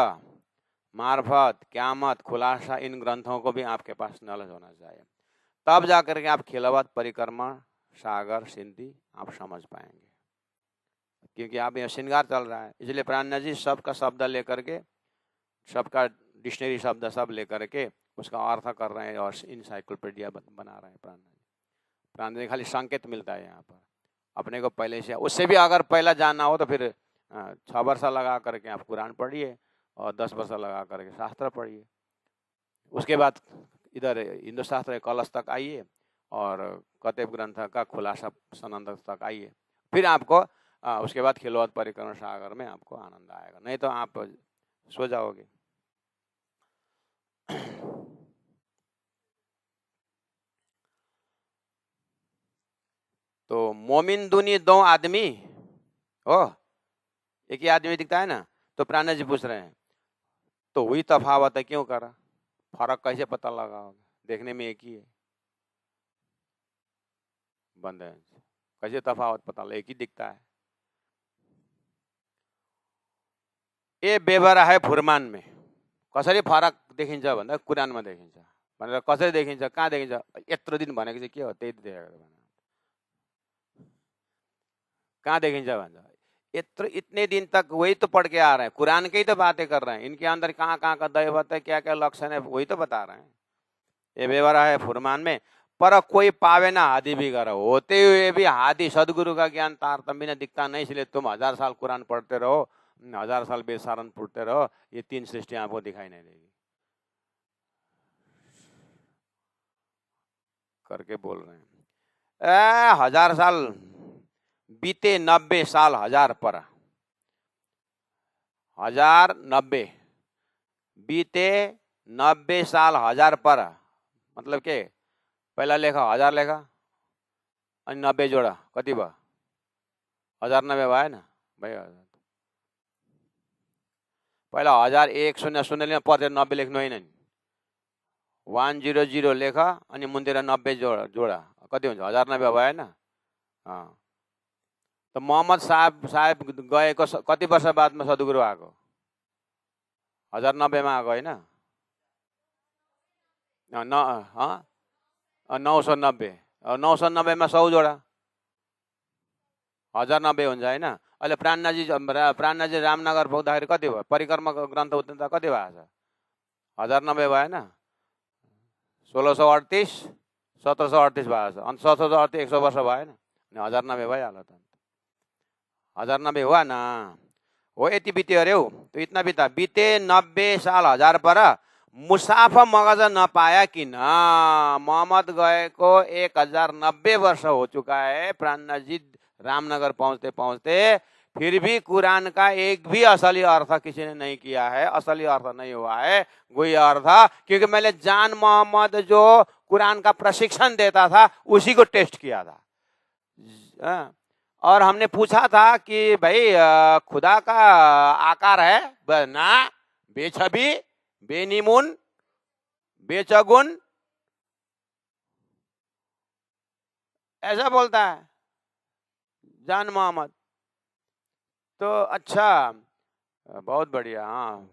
मार्फत क्यामत खुलासा, इन ग्रंथों को भी आपके पास नॉलेज होना चाहिए, तब जाकर के आप खिलवत परिक्रमा सागर सिंधी आप समझ पाएंगे। क्योंकि आप यहाँ श्रृंगार चल रहा है, इसलिए प्राण जी सबका शब्द लेकर के, सबका डिक्शनरी शब्द सब लेकर के उसका अर्थ कर रहे हैं और इंसाइक्लोपीडिया बना रहे हैं। प्राण जी खाली संकेत मिलता है यहाँ पर, अपने को पहले से, उससे भी अगर पहला जानना हो तो फिर 6 वर्ष लगा करके आप कुरान पढ़िए और 10 वर्ष लगा करके शास्त्र पढ़िए। उसके बाद इधर हिंदू शास्त्र कलश तक आइए और कतेब ग्रंथ का खुलासा सनंद तक आइए, फिर आपको उसके बाद खिलवत परिक्रमा सागर में आपको आनंद आएगा, नहीं तो आप सो जाओगे। तो मोमिन दुनी 2 आदमी हो, एक ही आदमी दिखता है ना। तो प्राण जी पूछ रहे हैं तो वही तफावत है, क्यों करा, फर्क कैसे पता लगा, देखने में एक ही है। बंद है, कैसे तफावत पता लगा, एक ही दिखता है। ये बेबरा है फुरमान में कसरी फरक देखिन्छ भन्दा कुरानमा देखिन्छ भनेर कसरी देखिन्छ, कहाँ देखिन्छ, यत्रो दिन भनेको चाहिँ के हो, त्यही देखेको कहाँ देखिन्छ भन्छ। इतने दिन तक वही तो पढ़ के आ रहे हैं, कुरान की ही तो बातें कर रहे हैं, इनके अंदर कहाँ कहाँ का दैवत है, क्या क्या लक्षण है, वही तो बता रहे हैं। ये बेवरा है फुरमान में, पर कोई पावे ना हादी भी करो, होते हुए भी हादी सदगुरु का ज्ञान तारतम्य दिखता नहीं। इसलिए तुम 1000 साल कुरान पढ़ते रहो, 1000 साल बेसारण पढ़ते रहो, ये 3 सृष्टियां आपको दिखाई नहीं देगी करके बोल रहे हैं। 1000 साल बीते 90 साल 1000 पर, 1090 बीते 90 साल 1000 पर, मतलब के पहला लेखा 1000 लेखा अनि 90 जोड़ा कति भयो, 1090 भयो न भयो। पहिला 1001 शून्य शून्य पर्छ 90 लेख्नु होइन नि, 100 लेख अनि मुन्तिर 90 जोडा कति हुन्छ, 1090 भयो होइन। तो मोहम्मद साहब गएको कति वर्ष बादमा सद्गुरु आएको, 1090 में आएको होइन, 990 में 100 जोडा 1090 हुन्छ होइन। अहिले प्राणनाजी रामनगर पुग्दाखेरि कति भयो, परिक्रमा ग्रन्थ उद्धार कति भएको छ, 1090 भएन, 1638 1738 भएको छ, अनि 1738 100 वर्ष भएन, 1090 भइहाल्यो त, 1090 हुआ ना, हो यति बित्यो अरे हो। तो इतना बीता, बीते 90 साल 1000 पर मुसाफा मगज न पाया कि न, मोहम्मद गए को 1090 वर्ष हो चुका है। प्राणनाथ जी रामनगर पहुंचते पहुंचते फिर भी कुरान का एक भी असली अर्थ किसी ने नहीं किया है, असली अर्थ नहीं हुआ है वही अर्थ, क्योंकि मैंने जान मोहम्मद जो कुरान का प्रशिक्षण देता था उसी को टेस्ट किया था। और हमने पूछा था कि भाई खुदा का आकार है ना, बेछबी बेनिमुन बेचगुन ऐसा बोलता है जान मोहम्मद। तो अच्छा, बहुत बढ़िया, हाँ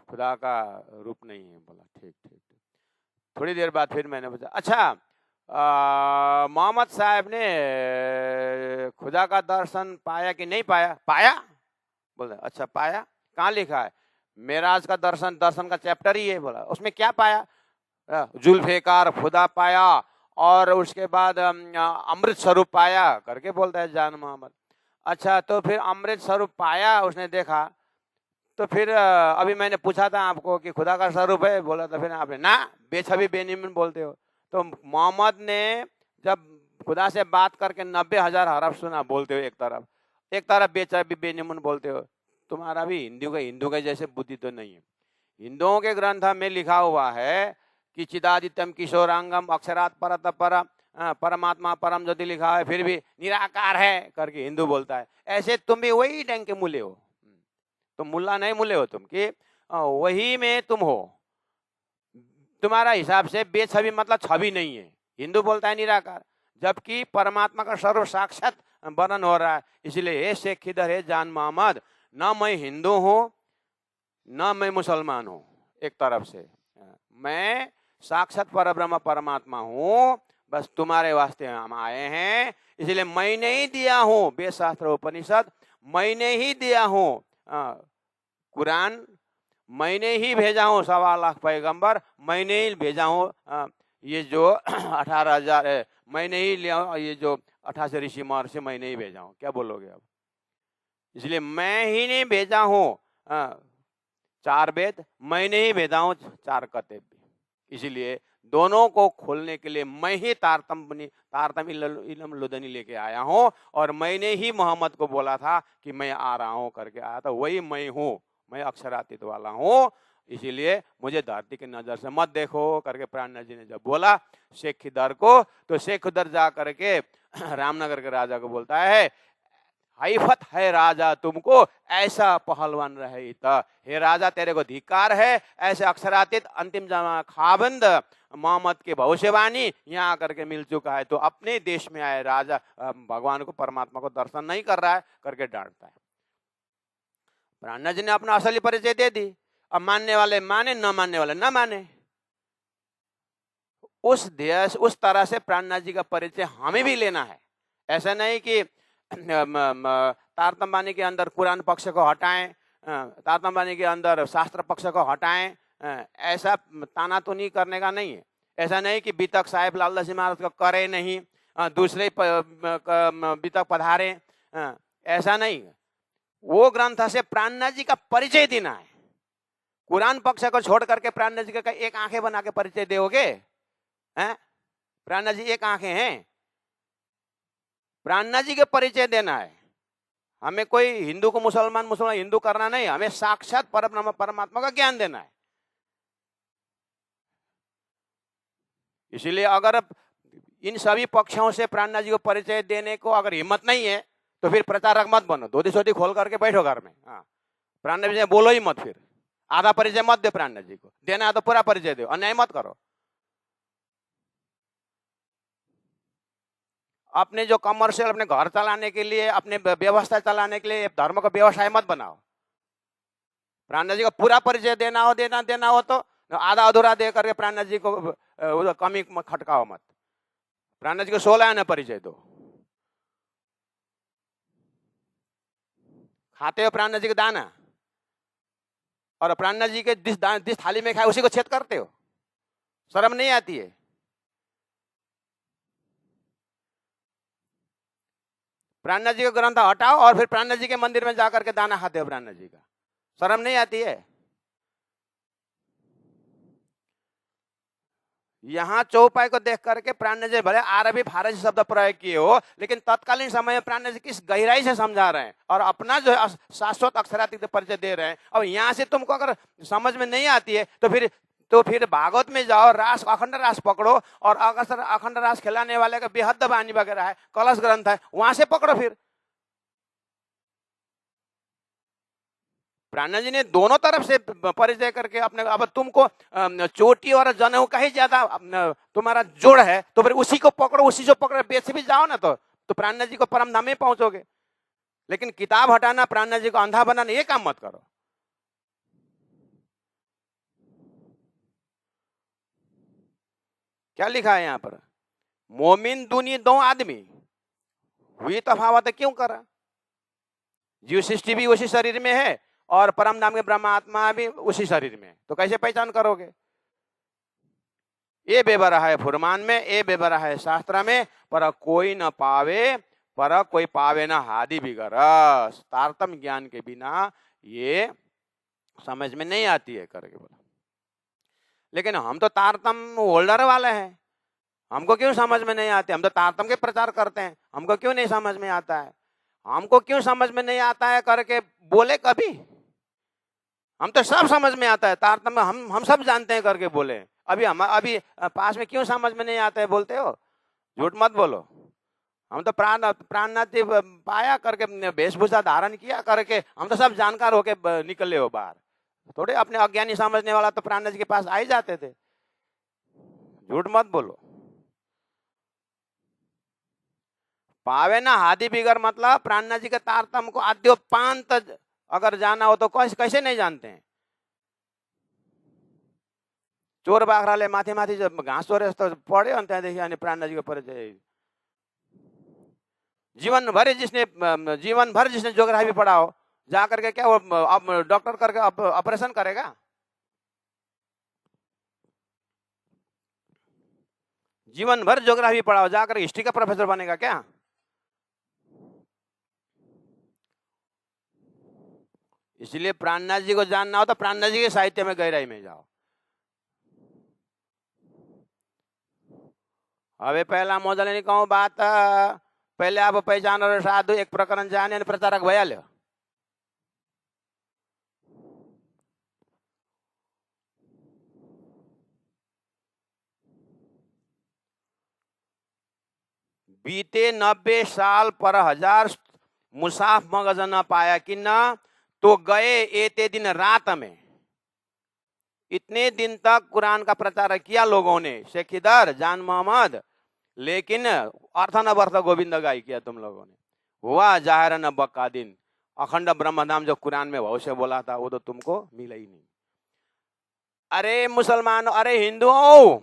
खुदा का रूप नहीं है। बोला ठीक ठीक ठीक। थोड़ी देर बाद फिर मैंने पूछा, अच्छा मोहम्मद साहब ने खुदा का दर्शन पाया कि नहीं पाया? पाया। बोला अच्छा पाया, कहाँ लिखा है? मेराज का दर्शन, दर्शन का चैप्टर ही है। बोला उसमें क्या पाया? जुल्फिकार खुदा पाया और उसके बाद अमृत स्वरूप पाया करके बोलता है जान मोहम्मद। अच्छा तो फिर अमृत स्वरूप पाया उसने देखा, तो फिर अभी मैंने पूछा था आपको कि खुदा का स्वरूप है, बोला था फिर आपने ना बेछबी बेनीमन बोलते हो। तो मोहम्मद ने जब खुदा से बात करके 90,000 हरफ सुना बोलते हो एक तरफ बेछबी बेनीमन बोलते हो। तुम्हारा भी हिंदू के जैसे बुद्धि तो नहीं है। हिंदुओं के ग्रंथ में लिखा हुआ है कि चिदादित्यम किशोरांगम अक्षरात परत पर परमात्मा परम ज्योति लिखा है, फिर भी निराकार है करके हिंदू बोलता है। ऐसे तुम भी वही ढंग के मूल्य हो, तुम मुल्ला नहीं मूल्य हो तुम, कि वही में तुम हो। तुम्हारा हिसाब से बेछबी मतलब छवि नहीं है। हिंदू बोलता है निराकार, जबकि परमात्मा का सर्व साक्षात वर्णन हो रहा है। इसलिए हे शेख खिदर, हे जान मोहम्मद, न मैं हिंदू हूं न मैं मुसलमान हूं। एक तरफ से मैं साक्षात परब्रह्म परमात्मा हूं, बस तुम्हारे वास्ते हम आए हैं। इसलिए मैंने ही दिया हूं वेद शास्त्र उपनिषद, मैंने ही दिया हूं कुरान, मैंने ही भेजा हूँ 1.25 लाख पैगंबर, मैंने ही भेजा हूँ ये जो 18,000 मैंने ही लिया, ये जो 88 ऋषि महर्षि मैंने ही भेजा हूँ। क्या बोलोगे अब? इसलिए मैं ही नहीं भेजा हूँ 4 वेद, मैंने ही भेजा हूँ 4 कर्तव्य। इसलिए दोनों को खोलने के लिए मैं ही तारतम इल्म लुदनी लेके आया हूँ, और मैंने ही मोहम्मद को बोला था कि मैं आ रहा हूँ करके आया था। वही मैं हूँ, मैं अक्षरातीत वाला हूँ। इसीलिए मुझे धरती की नजर से मत देखो करके प्राणनाथ जी ने जब बोला शेख खिदर को, तो शेख खिदर जा करके रामनगर के राजा को बोलता है, हैफत है राजा तुमको, ऐसा पहलवान रहे था। हे राजा तेरे को धिक्कार है, ऐसे अक्षरातीत अंतिम खाबंद मोहम्मद के भविष्यवाणी यहाँ आकर के मिल चुका है, तो अपने देश में आए राजा भगवान को, परमात्मा को दर्शन नहीं कर रहा है करके डांटता है। प्राणनाथ जी ने अपना असली परिचय दे दी। अब मानने वाले माने, न मानने वाले न माने। उस तरह से प्राणनाथ जी का परिचय हमें भी लेना है। ऐसा नहीं कि तारतम बानी के अंदर कुरान पक्ष को हटाएं, तारतम बानी के अंदर शास्त्र पक्ष को हटाएं, ऐसा ताना तो नहीं करने का नहीं है। ऐसा नहीं कि बीतक साहेब लाल दास जी महाराज को करे नहीं, दूसरे बीतक पधारे, ऐसा नहीं। वो ग्रंथ से प्राणनाथ जी का परिचय देना है। कुरान पक्ष को छोड़ करके प्राणनाथ जी का एक आंखें बना के परिचय दोगे? प्राणनाथ जी एक आंखें हैं, प्राणनाथ जी के परिचय देना है। हमें कोई हिंदू को मुसलमान, मुसलमान हिंदू करना नहीं, हमें साक्षात परब्रह्म परमात्मा का ज्ञान देना है। इसलिए अगर इन सभी पक्षों से प्राणनाथ जी को परिचय देने को अगर हिम्मत नहीं है तो फिर प्रचारक मत बनो, धोती सोती खोल करके बैठो घर में। प्राणनाथ जी बोलो ही मत, फिर आधा परिचय मत दे प्राणनाथ जी को, देना है तो पूरा परिचय दो, अन्याय मत करो। अपने जो कमर्शियल, अपने घर चलाने के लिए, अपने व्यवस्था चलाने के लिए धर्म का व्यवसाय मत बनाओ। प्राणनाथ जी का पूरा परिचय देना हो तो आधा अधूरा दे करके प्राणनाथ जी को कमी खटकाओ मत। प्राणनाथ जी को 16 आना परिचय दो। खाते हो प्राणनाथ जी का दाना, और प्राणनाथ जी के जिस थाली में खाए उसी को छेद करते हो, शर्म नहीं आती है? प्राणनाथ जी का ग्रंथ हटाओ और फिर प्राणनाथ जी के मंदिर में जाकर के दाना खाते हो प्राणनाथ जी का, शर्म नहीं आती है? यहाँ चौपाई को देख करके प्राणनाथ जी भले अरबी फारसी शब्द प्रयोग किए हो, लेकिन तत्कालीन समय में प्राणनाथ जी किस गहराई से समझा रहे हैं और अपना जो है शाश्वत अक्षरातीत परिचय दे रहे हैं। अब यहाँ से तुमको अगर समझ में नहीं आती है तो फिर भागवत में जाओ, रास अखंड रास पकड़ो, और अगर अखंड रास खिलाने वाले का बेहद वाणी वगैरह है, कलश ग्रंथ है, वहां से पकड़ो। फिर प्राणनाथ जी ने दोनों तरफ से परिचय करके अपने, अब तुमको चोटी और जनेऊ का ही ज्यादा तुम्हारा जोड़ है तो फिर उसी को पकड़ो, उसी से पकड़ो, बेच भी जाओ ना तो प्राणनाथ जी को परम धाम में पहुंचोगे। लेकिन किताब हटाना, प्राणनाथ जी को अंधा बनाना, ये काम मत करो। क्या लिखा है यहाँ पर? मोमिन दुनी दो आदमी हुई तफावत क्यों करा? जीव सृष्टि भी उसी शरीर में है और परम धाम के ब्रह्मात्मा भी उसी शरीर में है, तो कैसे पहचान करोगे? ये बेबरा है फुरमान में, ये बेबरा है शास्त्र में, पर कोई न पावे, पर कोई पावे ना हादि बिगरस। तारतम ज्ञान के बिना ये समझ में नहीं आती है करके बोला। लेकिन हम तो तारतम होल्डर वाले हैं, हमको क्यों समझ में नहीं आते? हम तो तारतम के प्रचार करते हैं, हमको क्यों नहीं समझ में आता है? हमको क्यों समझ में नहीं आता है करके बोले कभी? हम तो सब समझ में आता है, तारतम्य हम सब जानते हैं करके बोले। अभी पास में क्यों समझ में नहीं आता है बोलते हो? झूठ मत बोलो। हम तो प्राणनाथ जी पाया करके, वेशभूषा धारण किया करके हम तो सब जानकार होके निकले हो बाहर। थोड़े अपने अज्ञानी समझने वाला तो प्राणनाथ जी के पास आ ही जाते थे। झूठ मत बोलो। पावे ना हादि बिगर मतलब प्राणनाथ जी के तारतम को आद्योपांत अगर जाना हो तो कैसे नहीं जानते हैं? चोर बाख्राले माथि माथि घाँस चोरे जस्तो पढ्यो अनि त्यहाँदेखि अनि प्राणनाथ जी को परिचय। जीवन भर जिसने ज्योग्राफी पढ़ा हो, जा करके क्या वो अब डॉक्टर करके ऑपरेशन करेगा? जीवन भर ज्योग्राफी पढ़ा हो, जाकर हिस्ट्री का प्रोफेसर बनेगा क्या? इसलिए प्राणनाथ जी को जानना हो तो प्राणनाथ जी के साहित्य में गहराई में जाओ। अबे पहला मोदल नहीं कहूँ बात, पहले आप पहचान और साधु एक प्रकरण जाने प्रचारक भइहाल्यो। बीते 90 साल पर 1000 मुसाफ मगज न पाया कि न, तो गए एते दिन रात में। इतने दिन तक कुरान का प्रचार किया लोगों ने, शेखिदर जान मोहम्मद, लेकिन अर्थ न वर्थ गोविंद गाई किया तुम लोगों ने। हुआ जाहिर न बक्का दिन। अखंड ब्रह्मधाम जो कुरान में भविष्य बोला था वो तो तुमको मिला ही नहीं। अरे मुसलमान, अरे हिंदुओं,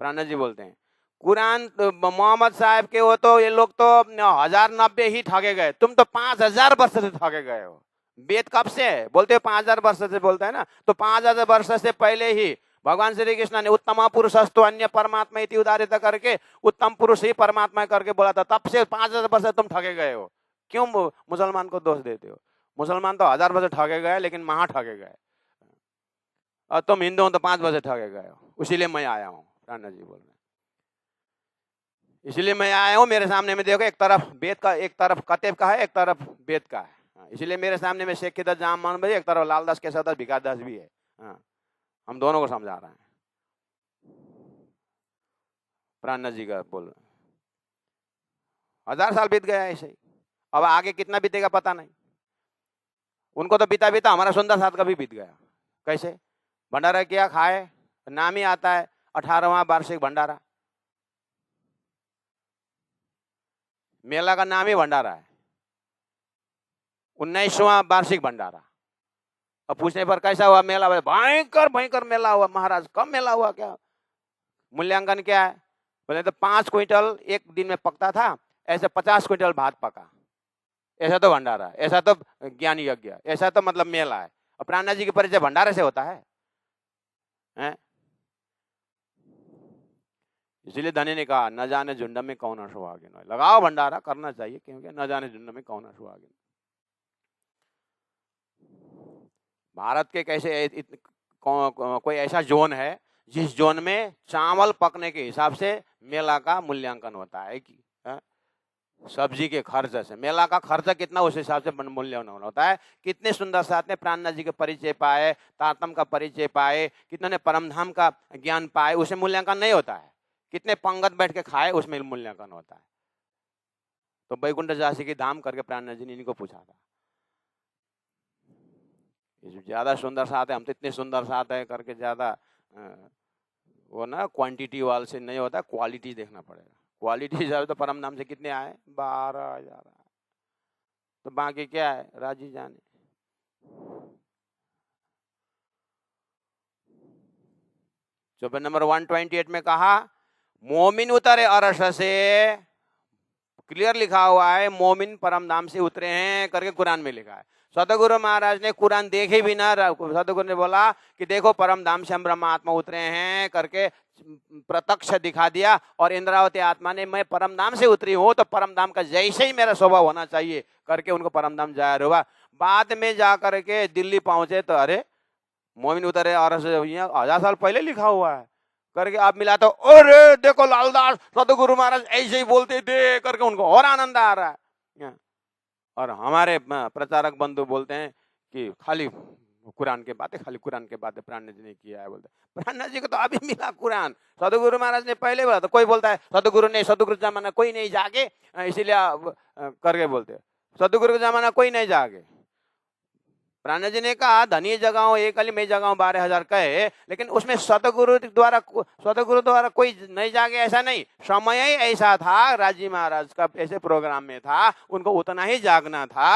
प्राणनाथ जी बोलते हैं कुरान मोहम्मद साहब के हो तो ये लोग तो 1090 ही ठगे गए, तुम तो 5000 वर्ष से ठगे गए हो। वेद कब से है? बोलते हो 5000 वर्ष से, बोलते हैं ना, तो 5000 वर्ष से पहले ही भगवान श्री कृष्ण ने उत्तम पुरुषस्तु अन्य परमात्मा इति उदाहरित करके उत्तम पुरुष ही परमात्मा करके बोला था। तब से 5000 वर्ष से तुम ठगे गए हो। क्यों मुसलमान को दोष देते हो? मुसलमान तो 1000 वर्ष ठगे गए, लेकिन महा ठगे गए, और तुम हिंदू हो तो 5 वर्ष ठगे गए हो। इसीलिए मैं आया हूँ, प्राणनाथ जी बोल रहे हैं, इसलिए मैं आया हूँ। मेरे सामने में देखो, एक तरफ वेद का, एक तरफ कतेब का है, एक तरफ वेद का है। इसलिए मेरे सामने में शेख किदर जाम मान भाई, एक तरफ लालदास के सदर भिकार दास भी है। हम दोनों को समझा रहे हैं। प्राणनाथ जी का बोल रहे, 1000 साल बीत गया ऐसे ही, अब आगे कितना बीतेगा पता नहीं। उनको तो बीता बीता हमारा सुंदर साथ का भी बीत गया। कैसे? भंडारा किया, खाए, नाम ही आता है 18वां वार्षिक भंडारा। मेला का नाम ही भंडारा है, 19वां वार्षिक भंडारा। अब पूछने पर कैसा हुआ मेला? भयंकर भयंकर मेला हुआ महाराज। कब मेला हुआ? क्या मूल्यांकन क्या है? बोले तो 5 क्विंटल एक दिन में पकता था, ऐसे 50 क्विंटल भात पका। ऐसा तो भंडारा, ऐसा तो ज्ञान यज्ञ, ऐसा तो मतलब मेला है। और प्राणनाथ जी के परिचय भंडारे से होता है? इसीलिए धनी ने कहा न जाने झुंड में कौन सुहागिन। लगाओ भंडारा, करना चाहिए, क्योंकि न जाने झुंड में कौन सुहागिन। भारत के कैसे कोई ऐसा जोन है जिस जोन में चावल पकने के हिसाब से मेला का मूल्यांकन होता है कि सब्जी के खर्च से मेला का खर्च कितना, उस हिसाब से मूल्यांकन होता है। कितने सुंदर साथ ने प्राणनाथ जी के परिचय पाए, तारतम का परिचय पाए, कितने ने परमधाम का ज्ञान पाए, उसे मूल्यांकन नहीं होता है। कितने पंगत बैठ के खाए, उसमें मूल्यांकन होता है। तो वैकुंठ जासी की धाम करके प्राणनाथ जी ने इनको पूछा था। ज्यादा सुंदर साथ है, हम तो इतने सुंदर साथ है करके ज्यादा वो ना क्वांटिटी वाल से नहीं होता, क्वालिटी देखना पड़ेगा। क्वालिटी जब तो परम नाम से कितने आए, 12,000। तो बाकी क्या है, राजी जाने। चौपाई नंबर 128 में कहा मोमिन उतरे अर्श से, क्लियर लिखा हुआ है मोमिन परम धाम से उतरे हैं करके कुरान में लिखा है। सतगुरु महाराज ने कुरान देखे भी ना, सतगुरु ने बोला कि देखो परम धाम से हम ब्रह्मात्मा उतरे हैं करके प्रत्यक्ष दिखा दिया। और इंद्रावती आत्मा ने मैं परम धाम से उतरी हूं तो परम धाम का जैसे ही मेरा स्वभाव होना चाहिए करके उनको परम धाम जाहिर हुआ। बाद में जा करके दिल्ली पहुंचे तो अरे मोमिन उतरे और 1000 साल पहले लिखा हुआ है करके आप मिला तो अरे देखो लालदास सतगुरु महाराज ऐसे ही बोलते थे करके उनको और आनंद आ रहा है। और हमारे प्रचारक बंधु बोलते हैं कि खाली कुरान के बातें, खाली कुरान के बातें प्राण जी ने किया है। बोलते प्राण जी को तो अभी मिला कुरान, सतगुरु महाराज ने पहले बोला। तो कोई बोलता है सतगुरु जमाना कोई नहीं जागे, इसीलिए करके बोलते सतगुरु का जमाना कोई नहीं जागे। प्राण जी ने कहा धनी जगहों एक अली में जगहों 12,000 कहे, लेकिन उसमें सतगुरु द्वारा कोई नहीं जागे ऐसा नहीं। समय ही ऐसा था, राजी महाराज का ऐसे प्रोग्राम में था, उनको उतना ही जागना था।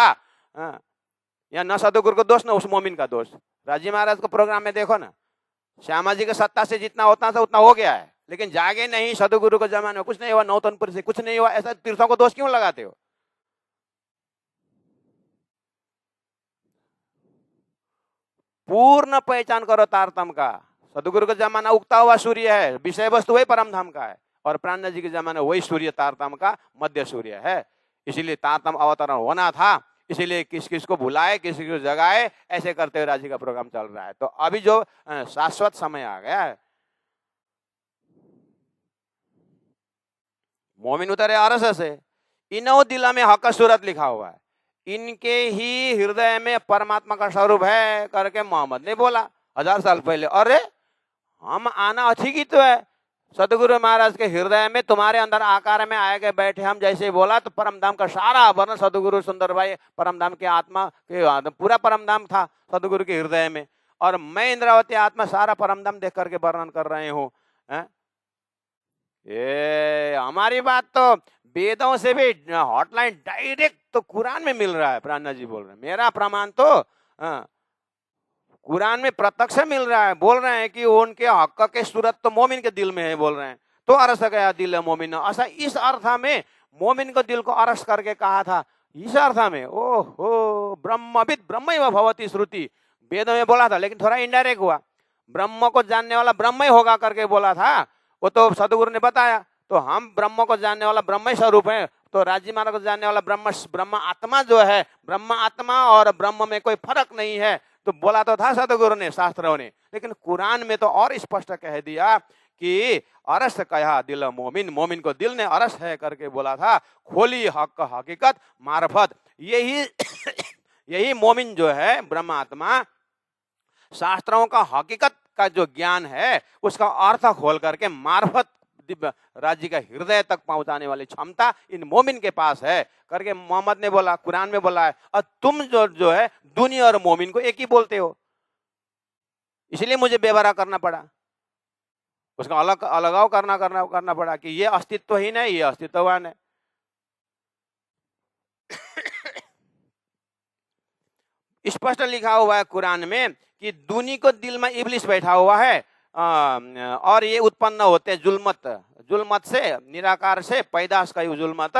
या न सतगुरु का दोष न उस मोमिन का दोष। राजी महाराज को प्रोग्राम में देखो ना, श्यामा जी के सत्ता से जितना होता था उतना हो गया है, लेकिन जागे नहीं। सतगुरु के जमाने में कुछ नहीं हुआ, नौतनपुर से कुछ नहीं हुआ, ऐसा तीर्थों को दोष क्यों लगाते हो? पूर्ण पहचान करो तारतम्य का। सदगुरु का जमाना उगता हुआ सूर्य है, विषय वस्तु वही परम धाम का है, और प्राण जी के जमाने वही सूर्य तारतम्य का मध्य सूर्य है। इसीलिए तारतम्य अवतरण होना था, इसीलिए किस किस को बुलाए किस किस को जगाए, ऐसे करते हुए राजी का प्रोग्राम चल रहा है। तो अभी जो शाश्वत समय आ गया है, मोमिन उतरे अरस से, इनो दिला में हक सूरत लिखा हुआ है, इनके ही हृदय में परमात्मा का स्वरूप है करके मोहम्मद ने बोला 1000 साल पहले। अरे हम आना अथिकी तो है, सतगुरु महाराज के हृदय में तुम्हारे अंदर आकार में आए गए बैठे हम जैसे बोला, तो परमधाम का सारा वर्णन सतगुरु सुंदर भाई परमधाम के आत्मा के पूरा परमधाम था सतगुरु के हृदय में, और मैं इंद्रावती आत्मा सारा परमधाम देख करके वर्णन कर रहे हूँ। ये हमारी बात तो वेदों से भी हॉटलाइन डायरेक्ट तो कुरान में मिल रहा है। प्राणा जी बोल रहे हैं मेरा प्रमाण तो कुरान में प्रत्यक्ष मिल रहा है। बोल रहे हैं कि उनके हक के सूरत तो मोमिन के दिल में है, बोल रहे हैं तो अरस गया दिल मोमिन। ऐसा इस अर्थ में मोमिन को दिल को अरस करके कहा था, इस अर्थ में। ओहो ब्रह्मविद ब्रह्म भवती श्रुति वेदों में बोला था, लेकिन थोड़ा इनडायरेक्ट हुआ। ब्रह्म को जानने वाला ब्रह्म ही होगा करके बोला था, वो तो सतगुरु ने बताया। तो हम ब्रह्म को जानने वाला ब्रह्म ही स्वरूप है, तो राजी महाराज को जानने वाला ब्रह्म आत्मा जो है, ब्रह्म आत्मा और ब्रह्म में कोई फर्क नहीं है, तो बोला तो था सतगुरु ने शास्त्रों ने। लेकिन कुरान में तो और स्पष्ट कह दिया कि अरस कहा दिल मोमिन, मोमिन को दिल ने अरस है करके बोला था। खोली हक हकीकत मार्फत, यही यही मोमिन जो है ब्रह्म आत्मा, शास्त्रों का हकीकत का जो ज्ञान है उसका अर्थ खोल करके मार्फत राज्य का हृदय तक पहुंचाने वाली क्षमता इन मोमिन के पास है करके मोहम्मद ने बोला, कुरान में बोला है। और तुम जो है दुनिया और मोमिन को एक ही बोलते हो, इसलिए मुझे बेवरा करना पड़ा, उसका अलगाव करना पड़ा कि ये अस्तित्वहीन है, ये अस्तित्ववान है। स्पष्ट लिखा हुआ है कुरान में कि दुनी को दिल में इब्लिस बैठा हुआ है, और ये उत्पन्न होते हैं जुल्मत से, निराकार से पैदाश का जुल्मत।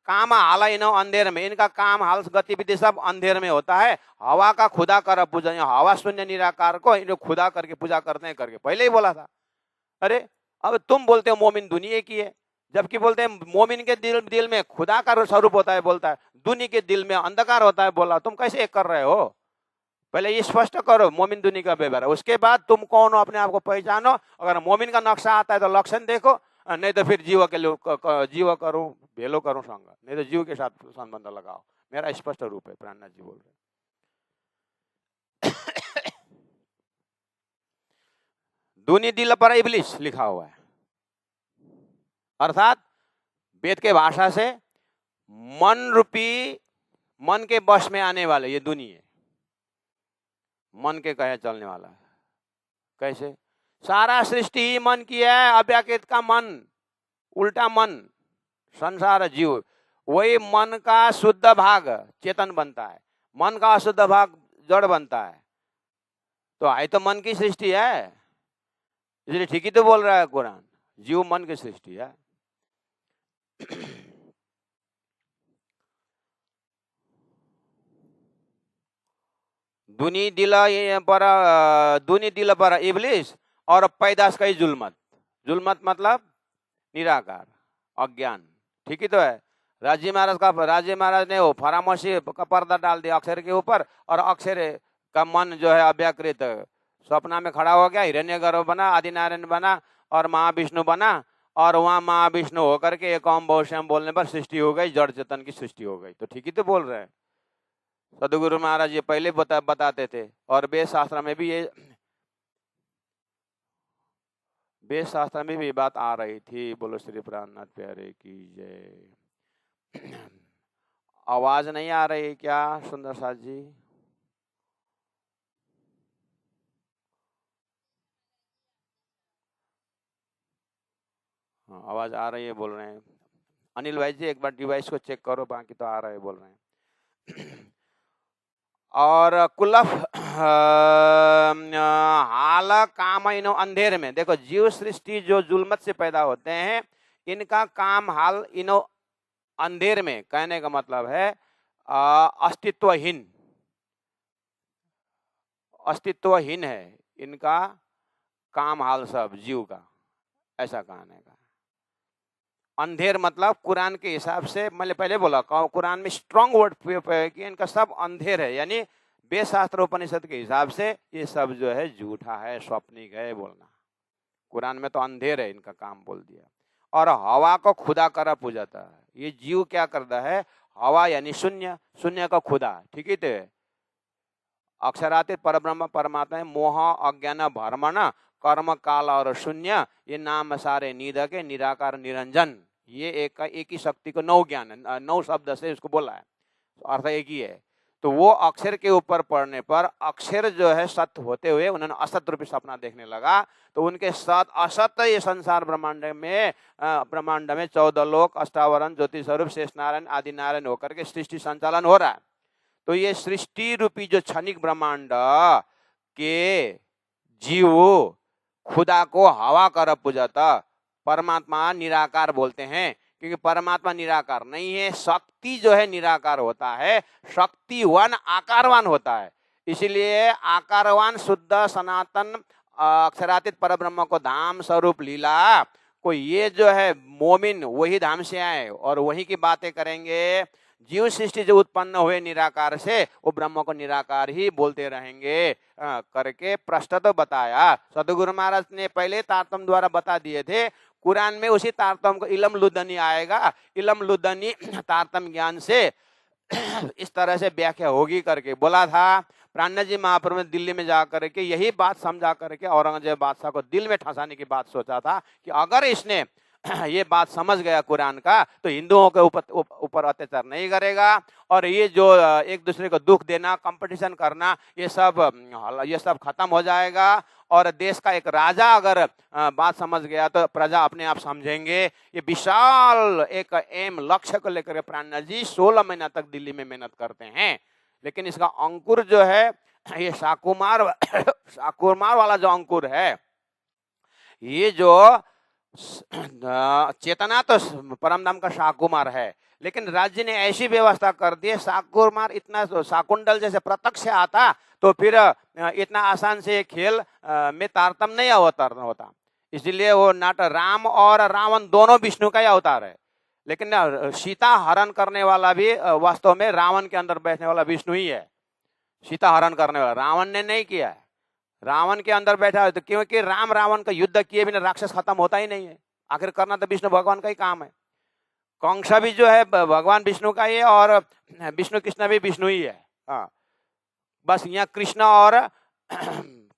काम हाल इन अंधेर में, इनका काम हाल गतिविधि सब अंधेर में होता है। हवा का खुदा कर पूजा, हवा शून्य निराकार को इन खुदा करके पूजा करते हैं करके पहले ही बोला था। अरे अब तुम बोलते हो मोमिन दुनिया की है, जबकि बोलते हैं मोमिन के दिल में खुदा का स्वरूप होता है, बोलता है दुनिया के दिल में अंधकार होता है। बोला तुम कैसे एक कर रहे हो? पहले ये स्पष्ट करो मोमिन दुनिया का व्यवहार, उसके बाद तुम कौन हो अपने आप को पहचानो। अगर मोमिन का नक्शा आता है तो लक्षण देखो, नहीं तो फिर जीव करूं भेलो करूं संग, नहीं तो जीव के साथ संबंध लगाओ। मेरा स्पष्ट रूप है, प्राणनाथ जी बोल रहे। दुनी दिल पर इब्लिस लिखा हुआ है, अर्थात वेद के भाषा से मन रूपी, मन के वश में आने वाले ये दुनिया, मन के कहे चलने वाला है। कैसे? सारा सृष्टि ही मन की है, अव्याकृत का मन, उल्टा मन, संसार जीव, वही मन का शुद्ध भाग चेतन बनता है, मन का अशुद्ध भाग जड़ बनता है। तो आई तो मन की सृष्टि है, इसलिए ठीक ही तो बोल रहा है कुरान, जीव मन की सृष्टि है। दुनी दिल पर इबलिस और पैदाश कई जुल्मत। जुल्मत मतलब निराकार, अज्ञान, ठीक ही तो है। राजी महाराज ने वो फरामोशी का पर्दा डाल दिया अक्षर के ऊपर, और अक्षर का मन जो है अव्याकृत स्वप्न में खड़ा हो गया, हिरण्यगर्भ बना, आदिनारायण बना और महाविष्णु बना, और वहां महाविष्णु होकर के एक ओम बहुश्याम बोलने पर सृष्टि हो गई, जड़ चेतन की सृष्टि हो गई। तो ठीक ही तो बोल रहे हैं। सदगुरु महाराज ये पहले बताते थे, और वेद शास्त्र में भी ये बात आ रही थी। बोलो श्री प्राणनाथ प्यारे की जय। आवाज नहीं आ रही क्या सुंदर साथ जी? हाँ, आवाज आ रही है बोल रहे हैं। अनिल भाई जी एक बार डिवाइस को चेक करो, बाकी तो आ रहा है बोल रहे हैं। और कुलफ हाल काम इनो अंधेर में, देखो जीव सृष्टि जो जुल्मत से पैदा होते हैं, इनका काम हाल इनो अंधेर में, कहने का मतलब है अस्तित्वहीन है इनका काम हाल सब जीव का, ऐसा कहने का। अंधेर मतलब कुरान के हिसाब से, मैंने पहले बोला कुरान में स्ट्रांग वर्ड है कि इनका सब अंधेर है, यानी वेद शास्त्र उपनिषद के हिसाब से ये सब जो है झूठा है, स्वप्निक है बोलना। कुरान में तो अंधेर है इनका काम बोल दिया। और हवा को खुदा करा पूजाता है। ये जीव क्या करता है? हवा यानी शून्य, शून्य का खुदा, ठीक है। तो अक्षरातीत परब्रह्म परमात्मा है, मोह अज्ञान भ्रमण कर्म काल और शून्य, ये नाम सारे नीद के निराकार निरंजन, ये एक ही शक्ति को 9 ज्ञान, 9 शब्द से उसको बोला है, अर्थ एक ही है। तो वो अक्षर के ऊपर पढ़ने पर अक्षर जो है सत्य होते हुए उन्होंने असत रूपी सपना देखने लगा, तो उनके साथ असत ये संसार ब्रह्मांड में 14 लोक, अष्टावरण, ज्योति स्वरूप, शेष नारायण, आदि नारायण होकर के सृष्टि संचालन हो रहा है। तो ये सृष्टि रूपी जो क्षणिक ब्रह्मांड के जीव खुदा को हवा कर पूजाता, परमात्मा निराकार बोलते हैं, क्योंकि परमात्मा निराकार नहीं है, शक्ति जो है निराकार होता है, शक्तिवान आकारवान होता है। इसलिए आकारवान शुद्ध सनातन अक्षरातीत परब्रह्म को धाम स्वरूप लीला को ये जो है मोमिन वही धाम से आए और वही की बातें करेंगे। जीव सृष्टि जो उत्पन्न हुए निराकार से, वो ब्रह्म को निराकार ही बोलते रहेंगे करके प्रश्न तो बताया। सदगुरु महाराज ने पहले तारतम द्वारा बता दिए थे। कुरान में उसी तारतम को इलम लुदनी आएगा, इलम लुदनी तारतम ज्ञान से इस तरह से व्याख्या होगी करके बोला था। प्राणनाथ जी महाप्रभु ने दिल्ली में जा करके यही बात समझा करके औरंगजेब बादशाह को दिल में ठसाने की बात सोचा था कि अगर इसने ये बात समझ गया कुरान का, तो हिंदुओं के ऊपर अत्याचार नहीं करेगा, और ये जो एक दूसरे को दुख देना, कंपटीशन करना, ये सब खत्म हो जाएगा। और देश का एक राजा अगर बात समझ गया तो प्रजा अपने आप समझेंगे। ये विशाल एक एम लक्ष्य को लेकर प्राणनाथ जी 16 महीना तक दिल्ली में मेहनत करते हैं। लेकिन इसका अंकुर जो है, ये शाकुमार वाला जो अंकुर है, ये जो चेतना तो परम धाम का शाकुमार है, लेकिन राज्य ने ऐसी व्यवस्था कर दी है, शाकुमार इतना शाकुंडल जैसे प्रत्यक्ष आता तो फिर इतना आसान से खेल में तारतम्य नहीं अवतार होता। इसलिए वो नाटक राम और रावण दोनों विष्णु का ही अवतार है, लेकिन सीता हरण करने वाला भी वास्तव में रावण के अंदर बैठने वाला विष्णु ही है। सीता हरण करने वाला रावण ने नहीं किया है, रावण के अंदर बैठा है। तो क्योंकि राम रावण का युद्ध किए बिना राक्षस खत्म होता ही नहीं है, आखिर करना तो विष्णु भगवान का ही काम है। कंसा भी जो है भगवान विष्णु का ही है, और विष्णु कृष्ण भी विष्णु ही है। हाँ, बस यहाँ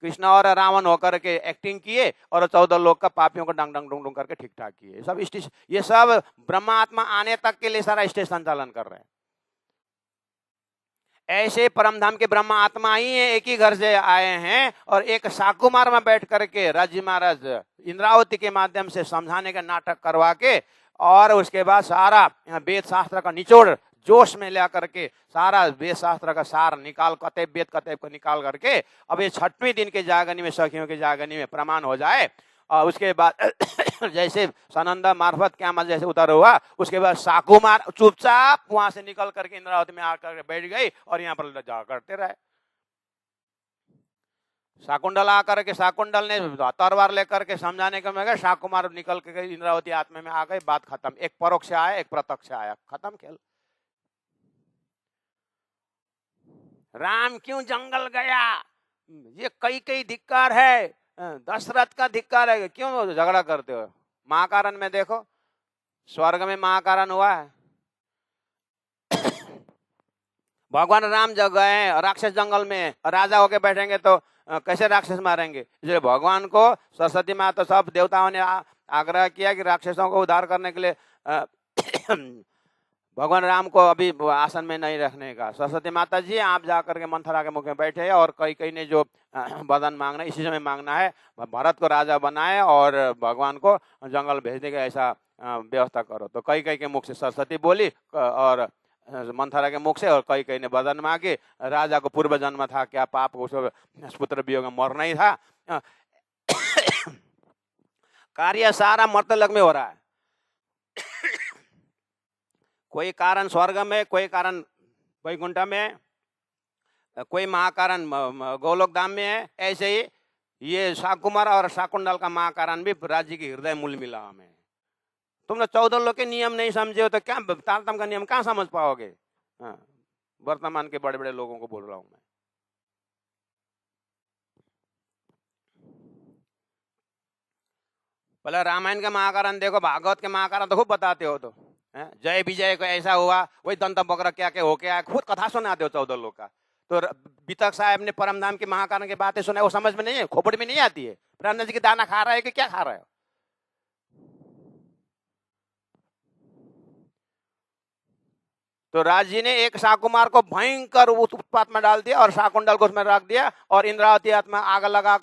कृष्ण और रावण होकर के एक्टिंग किए और 14 लोग का पापियों को डंग डंग डुंग डुंग करके ठीक ठाक किए। ये सब ब्रह्मात्मा आने तक के लिए सारा स्टेज संचालन कर रहे हैं। ऐसे परमधाम के ब्रह्मा आत्मा ही है, एक ही घर से आए हैं और एक साकुमार में बैठ करके राजी महाराज इंद्रावती के माध्यम से समझाने का नाटक करवा के और उसके बाद सारा वेद शास्त्र का निचोड़ जोश में ला करके सारा वेद शास्त्र का सार निकाल कतेब वेद कतेब को निकाल करके अब ये 6वें दिन के जागनी में सखियों के जागनी में प्रमाण हो जाए। और उसके बाद जैसे सनंदा मार्फत क्या मत जैसे उतर हुआ, उसके बाद साकुमार चुपचाप वहां से निकल करके इंद्रावती में आकर बैठ गई और यहाँ पर जा करते रहे। शाकुंडल आकर के शाकुंडल ने तरवार लेकर के समझाने के में शाकुमार निकल के इंद्रावती आत्मा में आ गई, बात खत्म। एक परोक्ष आया एक प्रत्यक्ष आया, खत्म खेल। राम क्यों जंगल गया, ये कई कई धिक्कार है, दशरथ का धिक्कार है, क्यों झगड़ा करते हो। महाकारण में देखो, स्वर्ग में महाकारण हुआ है। भगवान राम जग गए राक्षस जंगल में, राजा होके बैठेंगे तो कैसे राक्षस मारेंगे। इसलिए भगवान को सरस्वती माता सब देवताओं ने आग्रह किया कि राक्षसों को उद्धार करने के लिए भगवान राम को अभी आसन में नहीं रखने का। सरस्वती माता जी आप जाकर के मंथरा के मुख में बैठे और कई ने जो वरदान मांगना इसी समय मांगना है, भरत को राजा बनाए और भगवान को जंगल भेजने का ऐसा व्यवस्था करो। तो कई के मुख से सरस्वती बोली और मंथरा के मुख से, और कई ने वरदान मांगे। राजा को पूर्व जन्म था क्या पाप, उसको पुत्र वियोग में मरना ही था। कार्य सारा मर्तलोक में हो रहा है। कोई कारण स्वर्ग में, कोई कारण वैकुंठ में, कोई महाकारण गोलोक धाम में है। ऐसे ही ये शाकुमार और शाकुंडल का महाकारण भी राज्य के हृदय मूल मिला में। तुम लोग 14 लोग के नियम नहीं समझे हो तो क्या तारतम का नियम कहाँ समझ पाओगे। वर्तमान के बड़े बड़े लोगों को बोल रहा हूं मैं। पहले रामायण का महाकारण देखो, भागवत के महाकारण तो खूब बताते हो। तो जय विजय को ऐसा हुआ, वही दंत बकरा क्या क्या हो क्या, खुद कथा सुनाते हो 14 लोग का। तो बीतक साहब ने परमधाम के महाकारण की बातें सुना, वो समझ में नहीं है, खोपड़ी में नहीं आती है। प्राण जी की दाना खा रहा है कि क्या खा रहा है। तो राज जी ने एक शाकुमार को भयंकर उत्पात में डाल दिया और शाकुंडल को उसमें रख दिया और इंद्रावती आत्मा आगे लगा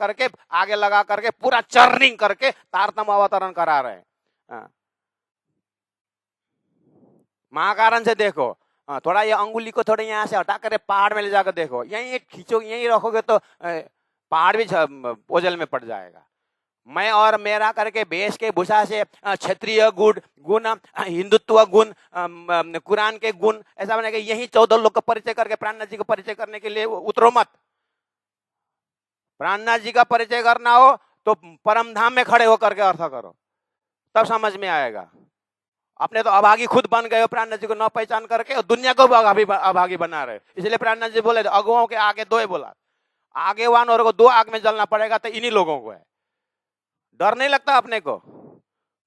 करके पूरा चर्निंग करके तारतम अवतरण करा रहे हैं। महाकारण से देखो, थोड़ा ये अंगुली को थोड़ा यहाँ से हटा कर पहाड़ में ले जाकर देखो, यहीं खींचो, यहीं रखोगे तो पहाड़ भी ओझल में पड़ जाएगा। मैं और मेरा करके भेष के भूषा से क्षत्रिय गुण, हिंदुत्व गुण, कुरान के गुण ऐसा बनेगा। यही 14 लोग का परिचय करके प्राणनाथ जी को परिचय करने के लिए उतरो मत। प्राणनाथ जी का परिचय करना हो तो परमधाम में खड़े होकर के अर्थ करो, तब समझ में आएगा। अपने तो अभागी खुद बन गए हो प्राणनाथ जी को न पहचान करके, और दुनिया को अभागी बना रहे। इसलिए प्राणनाथ जी बोले अगुओं के आगे दो ही बोला, आगे वान और को 2 आग में जलना पड़ेगा, तो इन्हीं लोगों को है। डर नहीं लगता अपने को,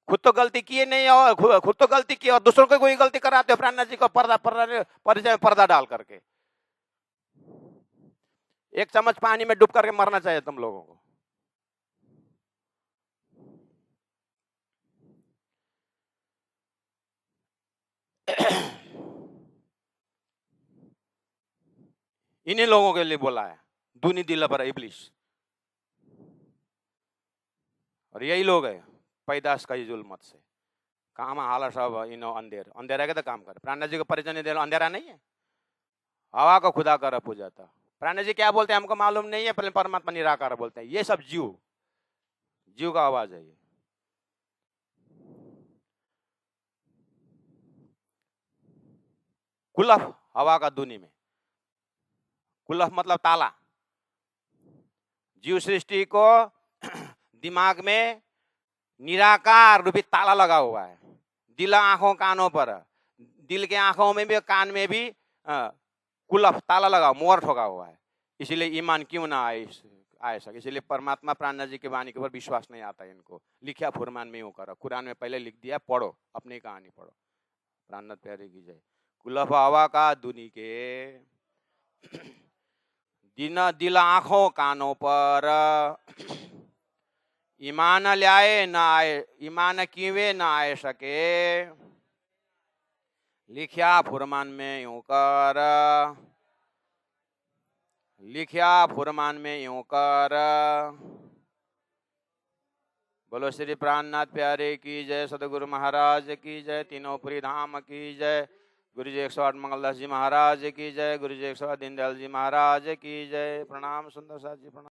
खुद तो गलती किए नहीं और खुद तो गलती की और दूसरों को कोई गलती कराते हो। प्राणनाथ जी को परिचय में पर्दा डाल करके, एक चम्मच पानी में डूब करके मरना चाहिए तुम लोगों को। इन्हीं लोगों के लिए बोला है दूनी दिल पर इब्लिस, और यही लोग है पैदाश का जुल्मत से काम हाल सब इनो अंधेरा के तो काम करे। प्राणनाथ जी को परिचय नहीं दे, अंधेरा नहीं है, हवा को खुदा कर पूजा था। प्राणनाथ जी क्या बोलते हैं हमको मालूम नहीं है, पहले परमात्मा निराकार बोलते हैं। ये सब जीव का आवाज है। ये कुलफ हवा का दूनी में, कुलफ मतलब ताला। जीव सृष्टि को दिमाग में निराकार रूपी ताला लगा हुआ है। दिल आंखों कानों पर, दिल के आंखों में भी कान में भी कुलफ ताला लगा, मोहर ठोका हुआ है। इसीलिए ईमान क्यों ना आए सके। इसलिए परमात्मा प्राणनाथ जी की वाणी के ऊपर विश्वास नहीं आता है इनको। लिखा फुरमान में यूं करो, कुरान में पहले लिख दिया, पढ़ो, अपनी कहानी पढ़ो। प्राणनाथ प्यारे की जय। कुलफ हवा का दुनी के दिल आंखों कानों पर, ईमान लाए ना आए, ईमान कीवे ना आए सके। लिखिया फुरमान में यूं कर, लिखिया फुरमान में यूं कर। बोलो श्री प्राणनाथ प्यारे की जय, सदगुरु महाराज की जय, तीनों पुरी धाम की जय, गुरु जी 108 मंगलदास जी महाराज की जय, गुरु जी 108 दीनदयाल जी महाराज की जय। प्रणाम सुंदर साथ जी, प्रणाम।